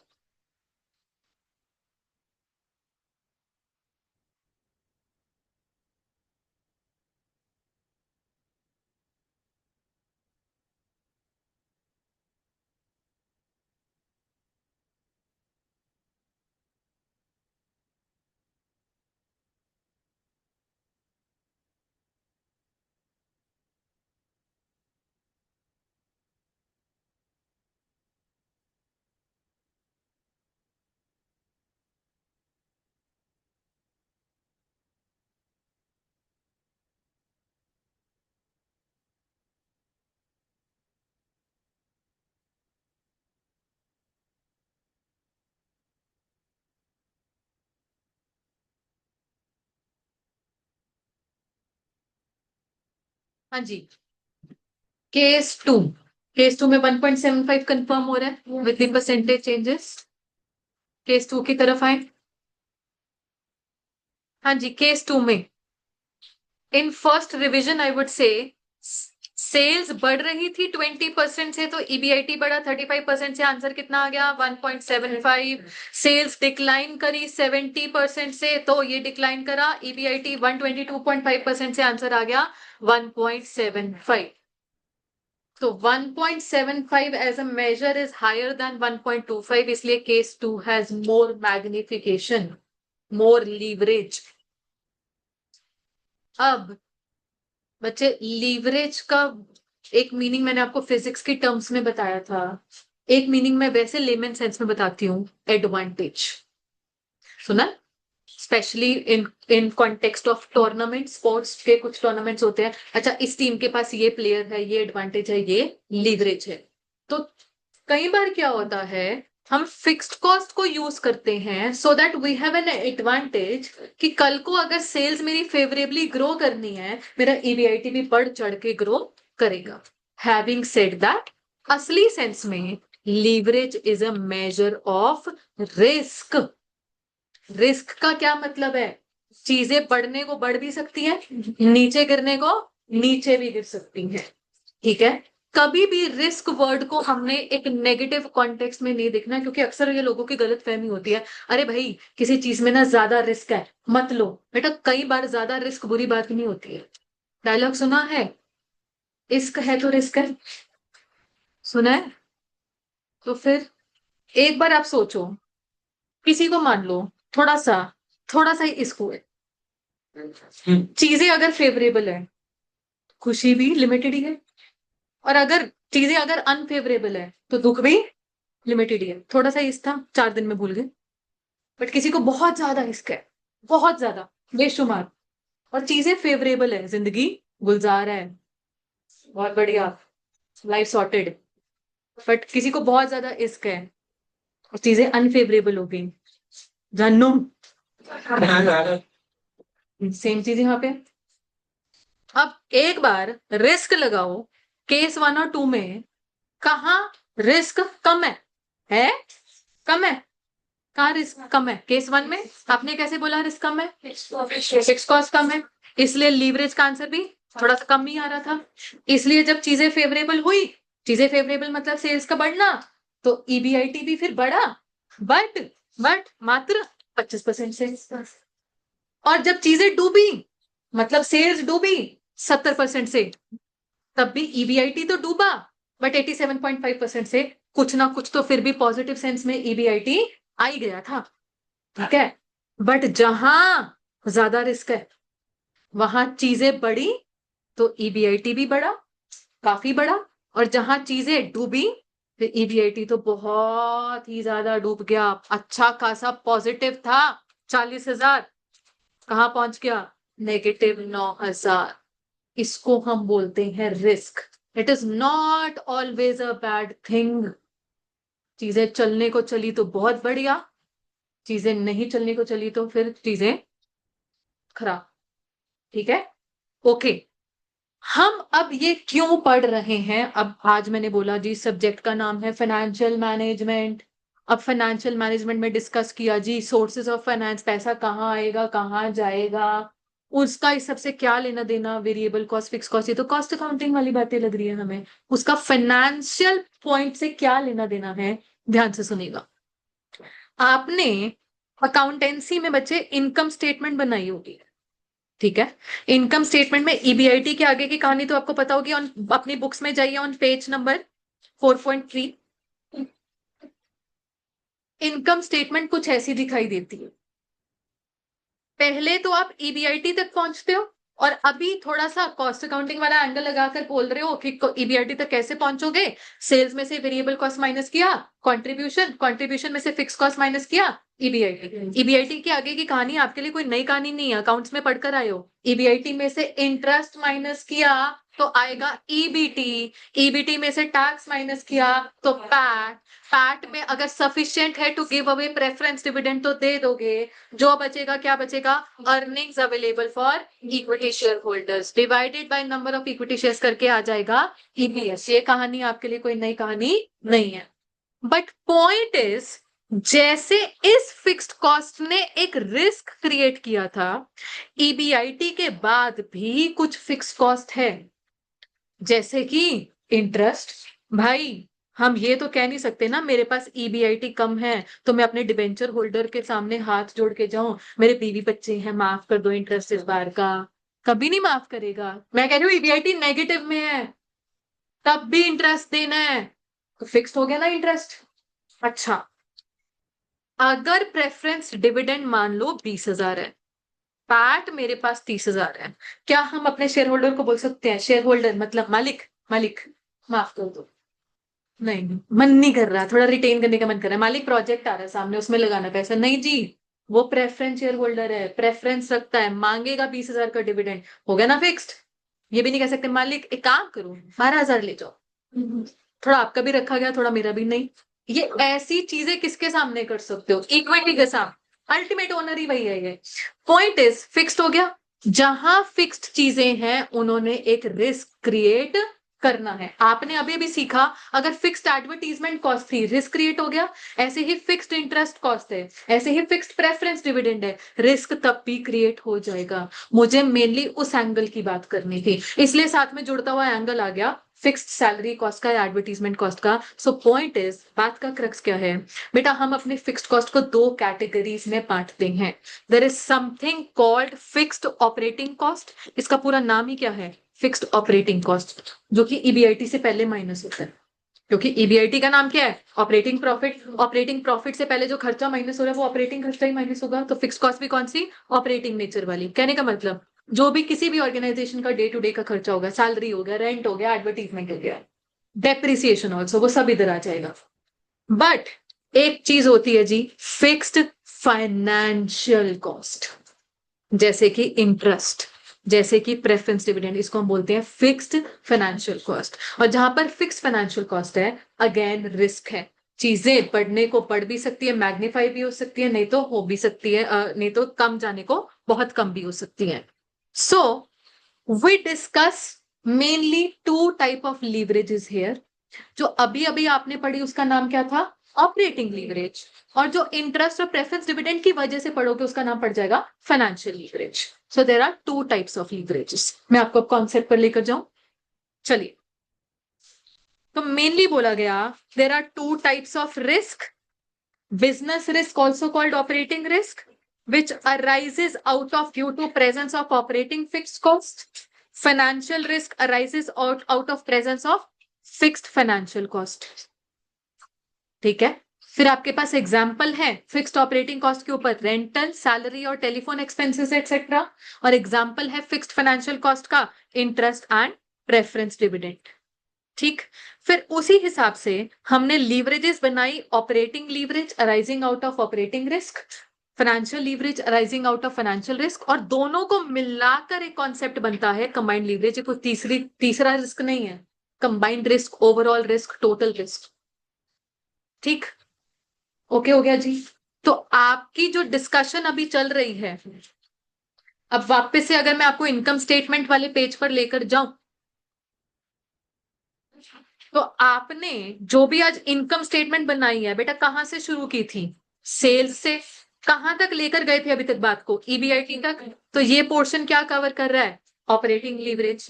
हाँ जी, केस 2। केस 2 में 1.75 कंफर्म हो रहा है with the percentage changes. Case 2 की तरफ आए। हाँ जी, केस 2 में in first revision I would say sales बढ़ रही थी 20% से, तो ईबीआईटी बढ़ा 35% से। आंसर कितना आ गया? 1.75। सेल्स डिक्लाइन करी 70% से, तो ये डिक्लाइन करा ईबीआईटी 122.5% से। आंसर आ गया 1.75। तो 1.75 as a measure is higher than 1.25, इसलिए case 2 has more magnification, more leverage. अब बच्चे, लीवरेज का एक मीनिंग मैंने आपको फिजिक्स की टर्म्स में बताया था, एक मीनिंग मैं वैसे लेमन सेंस में बताती हूँ, एडवांटेज। सुना? Specially in in context of tournament, sports के कुछ टूर्नामेंट्स होते हैं। अच्छा, इस टीम के पास ये प्लेयर है, ये एडवांटेज है, ये लीवरेज है। तो कई बार क्या होता है, हम फिक्स्ड कॉस्ट को यूज करते हैं so that we have an advantage, कि कल को अगर सेल्स मेरी फेवरेबली ग्रो करनी है, मेरा ईबीआईटी भी बढ़ चढ़ के ग्रो करेगा। हैविंग सेड दैट, असली सेंस में leverage is a measure of risk. Risk का क्या मतलब है? चीजें बढ़ने को बढ़ भी सकती हैं, नीचे गिरने को नीचे भी गिर सकती हैं। ठीक है? कभी भी रिस्क वर्ड को हमने एक नेगेटिव कॉन्टेक्स्ट में नहीं देखना, क्योंकि अक्सर ये लोगों की गलत फहमी होती है, अरे भाई किसी चीज में ना ज्यादा रिस्क है, मत लो। बेटा, कई बार ज्यादा रिस्क बुरी बात नहीं होती है। डायलॉग सुना है, इश्क है तो रिस्क है? सुना है? तो फिर एक बार आप सोचो, किसी को मान लो थोड़ा सा ही इसको है, चीजें अगर फेवरेबल है, खुशी भी लिमिटेड ही है, और अगर चीजें अगर अनफेवरेबल है तो दुख भी लिमिटेड ही है। थोड़ा सा इस था, 4 दिन में भूल गए। बट किसी को बहुत ज्यादा रिस्क है, बहुत ज्यादा, बेशुमार, और चीजें फेवरेबल है, जिंदगी गुलजार है, बहुत बढ़िया, लाइफ सॉर्टेड। बट किसी को बहुत ज्यादा इश्क है और चीजें अनफेवरेबल हो गई, जानू, सेम चीज यहाँ पे। अब एक बार रिस्क लगाओ, केस 1 और 2 में कहाँ रिस्क कम है कम है, कहाँ रिस्क कम है? केस 1 में आपने कैसे बोला रिस्क कम है? फिक्स कॉस्ट कम है, इसलिए लीवरेज का आंसर भी थोड़ा सा कम ही आ रहा था। इसलिए जब चीजें फेवरेबल हुई, चीजें फेवरेबल मतलब सेल्स का बढ़ना, तो ईबीआईटी भी फिर बढ़ा, बट मात्र 25% से। और जब चीजें डूबी, मतलब सेल्स डूबी 70% से, तब भी ईबीआईटी तो डूबा, बट 87.5% से कुछ ना कुछ तो फिर भी पॉजिटिव सेंस में ईबीआईटी आ ही गया था। ठीक है, बट जहां ज्यादा रिस्क है वहां चीजें बढ़ी तो ईबीआईटी भी बढ़ा, काफी बढ़ा, और जहां चीजें डूबी फिर ईबीआईटी तो बहुत ही ज्यादा डूब गया। अच्छा खासा पॉजिटिव था 40,000, कहां पहुंच गया? -9,000। इसको हम बोलते हैं risk. It is not always a bad thing. चीजें चलने को चली तो बहुत बढ़िया, चीजें नहीं चलने को चली तो फिर चीजें खराब। ठीक है, ओके। हम अब ये क्यों पढ़ रहे हैं? अब आज मैंने बोला जी सब्जेक्ट का नाम है फाइनेंशियल मैनेजमेंट। अब फाइनेंशियल मैनेजमेंट में डिस्कस किया जी सोर्सेज ऑफ फाइनेंस, पैसा कहाँ आएगा कहाँ जाएगा, उसका इस सबसे क्या लेना देना, वेरिएबल कॉस्ट फिक्स कॉस्ट, ये तो कॉस्ट अकाउंटिंग वाली बातें लग रही है हमें। उसका फाइनेंशियल पॉइंट से क्या लेना देना है, ध्यान से सुनिएगा। आपने अकाउंटेंसी में बच्चे इनकम स्टेटमेंट बनाई होगी, ठीक है? इनकम स्टेटमेंट में ईबीआईटी के आगे की कहानी तो आपको पता होगी। ऑन अपनी बुक्स में जाइए, on page number 4.3। Income statement कुछ ऐसी दिखाई देती है। पहले तो आप ईबीआईटी तक पहुंचते हो, और अभी थोड़ा सा कॉस्ट अकाउंटिंग वाला एंगल लगाकर बोल रहे हो कि ईबीआईटी तक कैसे पहुंचोगे। सेल्स में से वेरिएबल कॉस्ट माइनस किया, कंट्रीब्यूशन में से फिक्स कॉस्ट माइनस किया, ईबीआईटी। ईबीआईटी के आगे की कहानी आपके लिए कोई नई कहानी नहीं है, अकाउंट्स में पढ़कर आए हो। ईबीआईटी में से इंटरेस्ट माइनस किया तो आएगा ईबीटी, ईबीटी में से टैक्स माइनस किया तो पैट, पैट में अगर सफिशिएंट है to give away preference dividend तो दे दोगे, जो बचेगा क्या बचेगा? Earnings available for equity share holders divided by number of equity shares करके आ जाएगा ईपीएस। ये कहानी आपके लिए कोई नई कहानी नहीं है। बट पॉइंट इज, जैसे इस फिक्स्ड कॉस्ट ने एक रिस्क क्रिएट किया था, ईबीआईटी के बाद भी कुछ फिक्स्ड कॉस्ट है, जैसे कि इंटरेस्ट। भाई हम ये तो कह नहीं सकते ना मेरे पास ईबीआईटी कम है तो मैं अपने डिबेंचर होल्डर के सामने हाथ जोड़ के जाऊं, मेरे बीवी बच्चे हैं माफ कर दो इंटरेस्ट इस बार का। कभी नहीं माफ करेगा। मैं कह रही हूँ ईबीआईटी नेगेटिव में है तब भी इंटरेस्ट देना है, तो फिक्स्ड हो गया ना इंटरेस्ट। अच्छा, अगर प्रेफरेंस डिविडेंड मान लो 20,000 है, पैट मेरे पास 30,000 है, क्या हम अपने शेयर होल्डर को बोल सकते हैं, शेयर होल्डर मतलब मालिक, मालिक माफ कर दो? नहीं, मन नहीं कर रहा, थोड़ा रिटेन करने का मन कर रहा है, मालिक प्रोजेक्ट आ रहा है सामने उसमें लगाना पैसा, नहीं जी। वो प्रेफरेंस शेयर होल्डर है, प्रेफरेंस रखता है, मांगेगा 20,000 का डिविडेंड, हो गया ना फिक्स्ड। ये भी नहीं कह सकते मालिक एक काम करो 12,000 ले जाओ, थोड़ा आपका भी रखा गया थोड़ा मेरा भी, नहीं। ये ऐसी चीजें किसके सामने कर सकते हो? इक्विटी के सामने, अल्टीमेट ओनर ही वही है ये। पॉइंट इज फिक्स्ड हो गया। जहां फिक्स्ड चीजें हैं उन्होंने एक रिस्क क्रिएट करना है। आपने अभी अभी सीखा, अगर फिक्स्ड एडवर्टीजमेंट कॉस्ट थी रिस्क क्रिएट हो गया, ऐसे ही फिक्स्ड इंटरेस्ट कॉस्ट है, ऐसे ही फिक्स्ड प्रेफरेंस डिविडेंड है, रिस्क तब भी क्रिएट हो जाएगा। मुझे मेनली उस एंगल की बात करनी थी, इसलिए साथ में जुड़ता हुआ एंगल आ गया फिक्स्ड सैलरी कॉस्ट का या एडवर्टीजमेंट कॉस्ट का। सो पॉइंट इज, बात का क्रक्स क्या है बेटा, हम अपने फिक्स्ड कॉस्ट को 2 कैटेगरीज में बांटते हैं। There is something called fixed operating cost, इसका पूरा नाम ही क्या है? फिक्स्ड ऑपरेटिंग कॉस्ट, जो कि ईबीआईटी से पहले माइनस होता है। क्योंकि ईबीआईटी का नाम क्या है, ऑपरेटिंग प्रॉफिट। ऑपरेटिंग प्रॉफिट से पहले जो खर्चा माइनस हो रहा है वो ऑपरेटिंग खर्चा ही माइनस होगा, तो फिक्स कॉस्ट भी कौन सी, ऑपरेटिंग नेचर वाली। कहने का मतलब जो भी किसी भी ऑर्गेनाइजेशन का डे टू डे का खर्चा होगा, सैलरी हो गया, रेंट हो गया, एडवर्टीजमेंट हो गया, डेप्रिसिएशन ऑल्सो, वो सब इधर आ जाएगा। बट एक चीज होती है जी, फिक्स्ड फाइनेंशियल कॉस्ट, जैसे कि इंटरेस्ट, जैसे कि प्रेफरेंस डिविडेंड, इसको हम बोलते हैं फिक्स्ड फाइनेंशियल कॉस्ट। और जहां पर फिक्स्ड फाइनेंशियल कॉस्ट है, अगेन रिस्क है। चीजें पढ़ने को पढ़ भी सकती है, मैग्नीफाई भी हो सकती है, नहीं तो हो भी सकती है, नहीं तो कम जाने को बहुत कम भी हो सकती है। So we discuss mainly two type of leverages here. जो अभी अभी आपने पढ़ी उसका नाम क्या था, ऑपरेटिंग लीवरेज। और जो इंटरेस्ट और प्रेफरेंस डिविडेंड की वजह से पढ़ोगे उसका नाम पड़ जाएगा financial leverage. So there are two types of leverages. मैं आपको कॉन्सेप्ट पर लेकर जाऊं, चलिए। तो मेनली बोला गया, there are two types of risk, business risk also called operating risk, which arises out of due to presence of operating fixed cost. Financial risk arises out of presence of fixed financial cost. ठीक है, फिर आपके पास example है fixed operating cost के ऊपर, rental, salary और telephone expenses etcetera. और example है फिक्स्ड फाइनेंशियल कॉस्ट का, इंटरेस्ट एंड प्रेफरेंस डिविडेंड। ठीक, फिर उसी हिसाब से हमने लीवरेजेस बनाई, operating leverage arising out of operating risk, financial leverage arising out of financial risk, और दोनों को मिलाकर एक कॉन्सेप्ट बनता है कंबाइंड लीवरेज। कोई तीसरा रिस्क नहीं है, combined risk, overall risk, total risk. ठीक, ओके हो गया जी। तो आपकी जो डिस्कशन अभी चल रही है, अब वापस से अगर मैं आपको इनकम स्टेटमेंट वाले पेज पर लेकर जाऊं, तो आपने जो भी आज इनकम स्टेटमेंट बनाई है बेटा, कहां से शुरू की थी, सेल्स से। कहां तक लेकर गए थे अभी तक बात को, ईबीआईटी तक। तो ये पोर्शन क्या कवर कर रहा है, ऑपरेटिंग लीवरेज।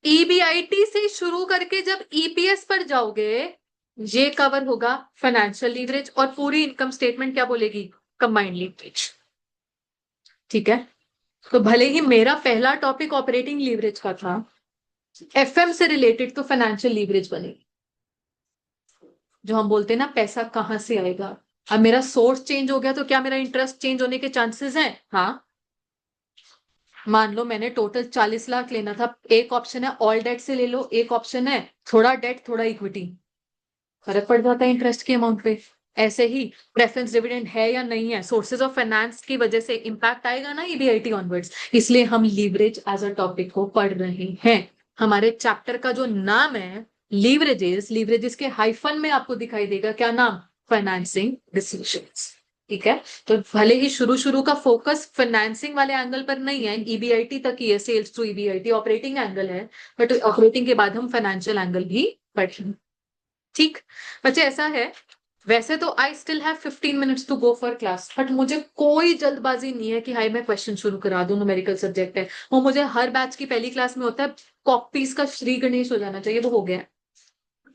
ईबीआईटी से शुरू करके जब ईपीएस पर जाओगे, ये कवर होगा फाइनेंशियल लीवरेज, और पूरी इनकम स्टेटमेंट क्या बोलेगी, कंबाइंड लीवरेज। ठीक है, तो भले ही मेरा पहला टॉपिक ऑपरेटिंग लीवरेज का था, एफएम से रिलेटेड तो फाइनेंशियल लीवरेज बनेगी। जो हम बोलते हैं ना, पैसा कहां से आएगा। अब मेरा सोर्स चेंज हो गया तो क्या मेरा इंटरेस्ट चेंज होने के चांसेस हैं, हाँ। मान लो मैंने टोटल 40 लाख लेना था, एक ऑप्शन है ऑल डेट से ले लो, एक ऑप्शन है थोड़ा डेट थोड़ा इक्विटी, फर्क पड़ जाता है इंटरेस्ट के अमाउंट पे। ऐसे ही प्रेफरेंस डिविडेंड है या नहीं है, सोर्सेज ऑफ फाइनेंस की वजह से इंपैक्ट आएगा ना ईबीआईटी ऑनवर्ड्स। इसलिए हम लीवरेज एज अ टॉपिक को पढ़ रहे हैं। हमारे चैप्टर का जो नाम है लीवरेजेस, लीवरेजेस के हाइफन में आपको दिखाई देगा क्या नाम, फाइनेंसिंग डिसीजंस। ठीक है, तो भले ही शुरू शुरू का फोकस फाइनेंसिंग वाले एंगल पर नहीं है, ईबीआईटी तक ही है, sales to EBIT operating angle है, बट ऑपरेटिंग के बाद हम फाइनेंशियल एंगल भी पढ़ेंगे। ठीक, बच्चे ऐसा है, वैसे तो I still have 15 minutes to go for class, but मुझे कोई जल्दबाजी नहीं है कि हाई मैं क्वेश्चन शुरू करा दूं, न्यूमेरिकल सब्जेक्ट है वो, मुझे हर बैच की पहली क्लास में होता है कॉपीज का श्री गणेश हो जाना चाहिए, वो हो गया है।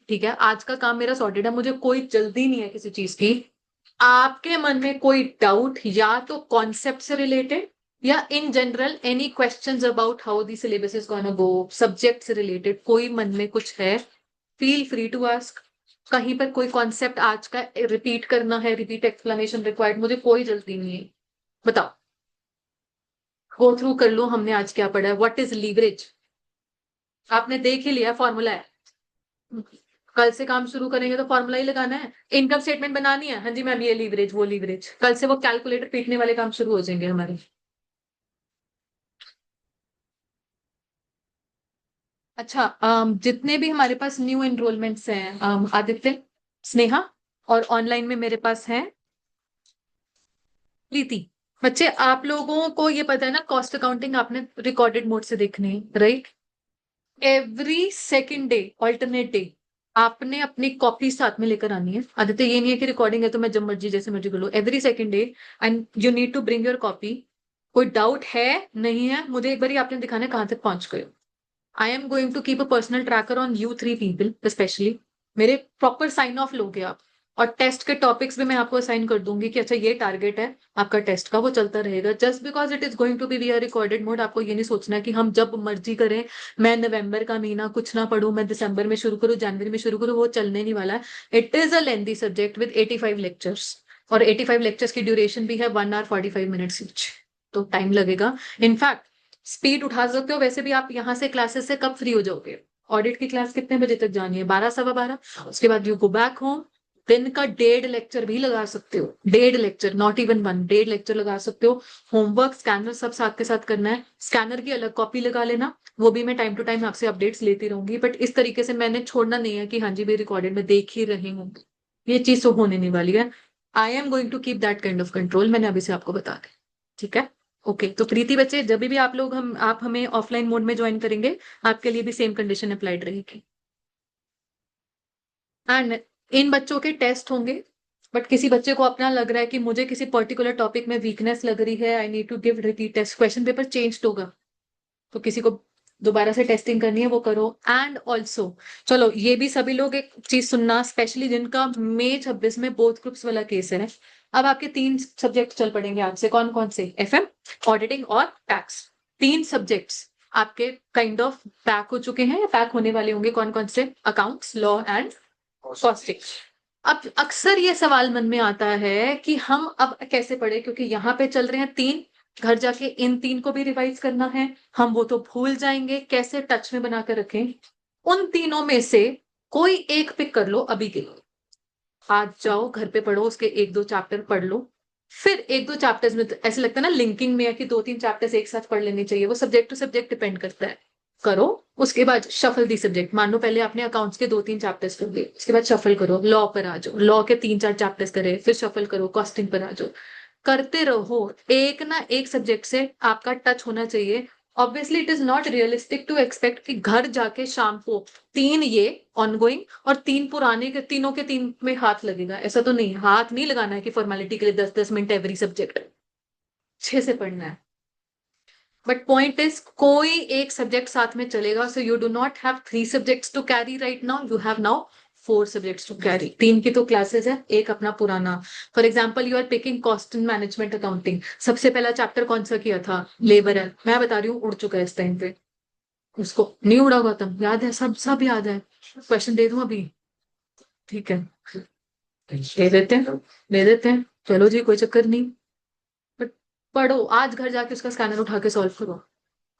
ठीक है, आज का काम मेरा सॉर्टेड है, मुझे कोई जल्दी नहीं है किसी चीज की। आपके मन में कोई डाउट, या तो कॉन्सेप्ट से रिलेटेड या in general any questions about how the syllabus is gonna go, subject से रिलेटेड कोई मन में कुछ है, फील फ्री टू आस्क। कहीं पर कोई कॉन्सेप्ट आज का रिपीट करना है, रिपीट एक्सप्लेनेशन रिक्वायर्ड, मुझे कोई जल्दी नहीं है, बताओ। गो थ्रू कर लो, हमने आज क्या पढ़ा है, व्हाट इज लीवरेज, आपने देख ही लिया, फॉर्मूला है। कल से काम शुरू करेंगे तो फॉर्मूला ही लगाना है, इनकम स्टेटमेंट बनानी है, हाँ जी मैम ये लीवरेज वो लीवरेज, कल से वो कैलकुलेटर पीटने वाले काम शुरू हो जाएंगे हमारे। अच्छा, जितने भी हमारे पास न्यू एनरोलमेंट्स हैं, आदित्य, स्नेहा, और ऑनलाइन में मेरे पास है प्रीति। बच्चे आप लोगों को ये पता है ना, कॉस्ट अकाउंटिंग आपने रिकॉर्डेड मोड से देखनी है, right. Every second day, alternate day, आपने अपनी कॉपी साथ में लेकर आनी है। आदित्य ये नहीं है कि रिकॉर्डिंग है तो मैं जब मर्जी जैसे मर्जी कर लो, every second day and you need to bring your copy. कोई डाउट है नहीं है, मुझे एक बार आपने दिखाना है कहां तक पहुंच गए। I am going to keep a personal tracker on you three people specially, मेरे प्रॉपर साइन ऑफ लोगे आप। और टेस्ट के टॉपिक्स भी मैं आपको असाइन कर दूंगी कि अच्छा ये टारगेट है आपका टेस्ट का, वो चलता रहेगा। Just because it is going to be we are recorded mode, आपको ये नहीं सोचना है कि हम जब मर्जी करें, मैं नवंबर का महीना कुछ ना पढ़ूं, मैं दिसंबर में शुरू करूं, जनवरी में शुरू करूं, वो चलने नहीं वाला है। It is a lengthy subject with 85 lectures, और 85 लेक्चर्स की ड्यूरेशन भी है 1 hour 45 minutes ईच, तो टाइम लगेगा। इनफैक्ट स्पीड उठा सकते हो। वैसे भी आप यहाँ से क्लासेस से कब फ्री हो जाओगे? ऑडिट की क्लास कितने बजे तक जानी है? 12 सवा 12। उसके बाद यू गो बैक होम, दिन का 1.5 लेक्चर भी लगा सकते हो, 1.5 lecture, not even one, 1.5 lecture लगा सकते हो। होमवर्क स्कैनर सब साथ के साथ करना है, स्कैनर की अलग कॉपी लगा लेना, वो भी मैं टाइम टू टाइम आपसे अपडेट्स लेती रहूंगी। बट इस तरीके से मैंने छोड़ना नहीं है कि हाँ जी भाई रिकॉर्डेड में देख ही रहे हूँ, ये चीज तो होने नहीं वाली है। I am going to keep that kind of control, मैंने अभी से आपको बता दें, ठीक है? ओके, तो प्रीति बच्चे, जब भी आप लोग आप हमें ऑफलाइन मोड में ज्वाइन करेंगे, आपके लिए भी सेम कंडीशन अप्लाइड रहेगी। एंड इन बच्चों के टेस्ट होंगे, बट किसी बच्चे को अपना लग रहा है कि मुझे किसी पर्टिकुलर टॉपिक में वीकनेस लग रही है, I need to give repeat test, question paper change होगा, तो किसी को दोबारा से टेस्टिंग करनी है वो करो। एंड ऑल्सो चलो ये भी सभी लोग एक चीज सुनना, स्पेशली जिनका मई 26 में बोथ ग्रुप्स वाला केस है। अब आपके 3 सब्जेक्ट चल पड़ेंगे आपसे, कौन कौन से? एफएम, ऑडिटिंग और टैक्स। 3 सब्जेक्ट्स आपके काइंड ऑफ पैक हो चुके हैं या पैक होने वाले होंगे। कौन कौन से? Accounts, law and costing. अब अक्सर ये सवाल मन में आता है कि हम अब कैसे पढ़े, क्योंकि यहाँ पे चल रहे हैं 3, घर जाके इन 3 को भी रिवाइज करना है, हम वो तो भूल जाएंगे, कैसे टच में बनाकर रखें? उन तीनों में से कोई एक पिक कर लो अभी के लिए, आज जाओ घर पे पढ़ो, उसके 1-2 चैप्टर पढ़ लो, फिर 1-2 चैप्टर्स में तो ऐसे लगता है ना लिंकिंग में है कि 2-3 चैप्टर्स एक साथ पढ़ लेने चाहिए, वो सब्जेक्ट टू सब्जेक्ट डिपेंड करता है। करो, उसके बाद शफल दी सब्जेक्ट, मान लो पहले आपने अकाउंट्स के 2-3 चैप्टर्स कर लिए, उसके बाद शफल करो, लॉ पर आ जाओ, लॉ के 3-4 चैप्टर्स करे, फिर शफल करो, कॉस्टिंग पर आ जाओ, करते रहो। एक ना एक सब्जेक्ट से आपका टच होना चाहिए। Obviously it is not realistic to expect कि घर जाके शाम को 3 ये ऑनगोइंग और 3 पुराने के, तीनों के 3 में हाथ लगेगा, ऐसा तो नहीं, हाथ नहीं लगाना है कि फॉर्मेलिटी के लिए 10-10 मिनट एवरी सब्जेक्ट, अच्छे से पढ़ना है। बट पॉइंट इज कोई एक सब्जेक्ट साथ में चलेगा, so you do not have 3 subjects to carry right now, you have now 4 subjects to carry. 3 की तो क्लासेस है, एक अपना पुराना। For example you are picking cost and management accounting, सबसे पहला चैप्टर कौन सा किया था? लेबर है, मैं बता रही हूँ उड़ चुका है इस टाइम पे, उसको नहीं उड़ा हुआ था, याद है, सब सब याद है। क्वेश्चन दे दूं अभी? ठीक है, दे देते हैं, दे देते हैं, चलो जी कोई चक्कर नहीं। बट पढ़ो, आज घर जाके उसका स्कैनर उठा के सॉल्व करो,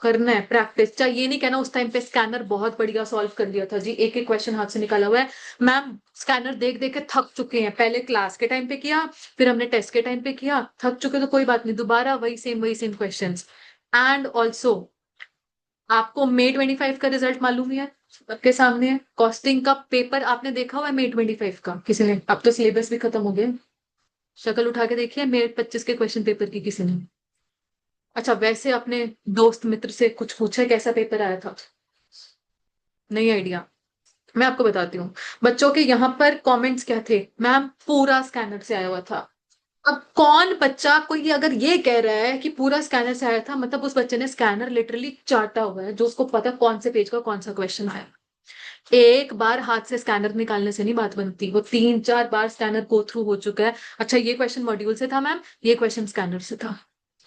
करना है प्रैक्टिस। चाहे ये नहीं कहना उस टाइम पे स्कैनर बहुत बढ़िया सॉल्व कर दिया था जी, एक एक क्वेश्चन हाथ से निकाला हुआ है। मैम स्कैनर देख देख के थक चुके हैं, पहले क्लास के टाइम पे किया, फिर हमने टेस्ट के टाइम पे किया, थक चुके तो कोई बात नहीं, दोबारा वही सेम क्वेश्चंस। एंड ऑल्सो आपको मई 25 का रिजल्ट मालूम ही है, सबके सामने है। कॉस्टिंग का पेपर आपने देखा हुआ है मई 25 का किसी ने? अब तो सिलेबस भी खत्म हो गया, शक्ल उठा के देखिए मई 25 के क्वेश्चन पेपर की किसी ने? अच्छा, वैसे अपने दोस्त मित्र से कुछ पूछा है कैसा पेपर आया था? नहीं आइडिया? मैं आपको बताती हूँ, बच्चों के यहाँ पर कमेंट्स क्या थे, मैम पूरा स्कैनर से आया हुआ था। अब कौन बच्चा कोई अगर ये कह रहा है कि पूरा स्कैनर से आया था, मतलब उस बच्चे ने स्कैनर लिटरली चाटा हुआ है, जो उसको पता कौन से पेज का कौन सा क्वेश्चन आया। एक बार हाथ से स्कैनर निकालने से नहीं बात बनती, वो 3-4 बार स्कैनर गो थ्रू हो चुका है। अच्छा ये क्वेश्चन मॉड्यूल से था मैम, ये क्वेश्चन स्कैनर से था।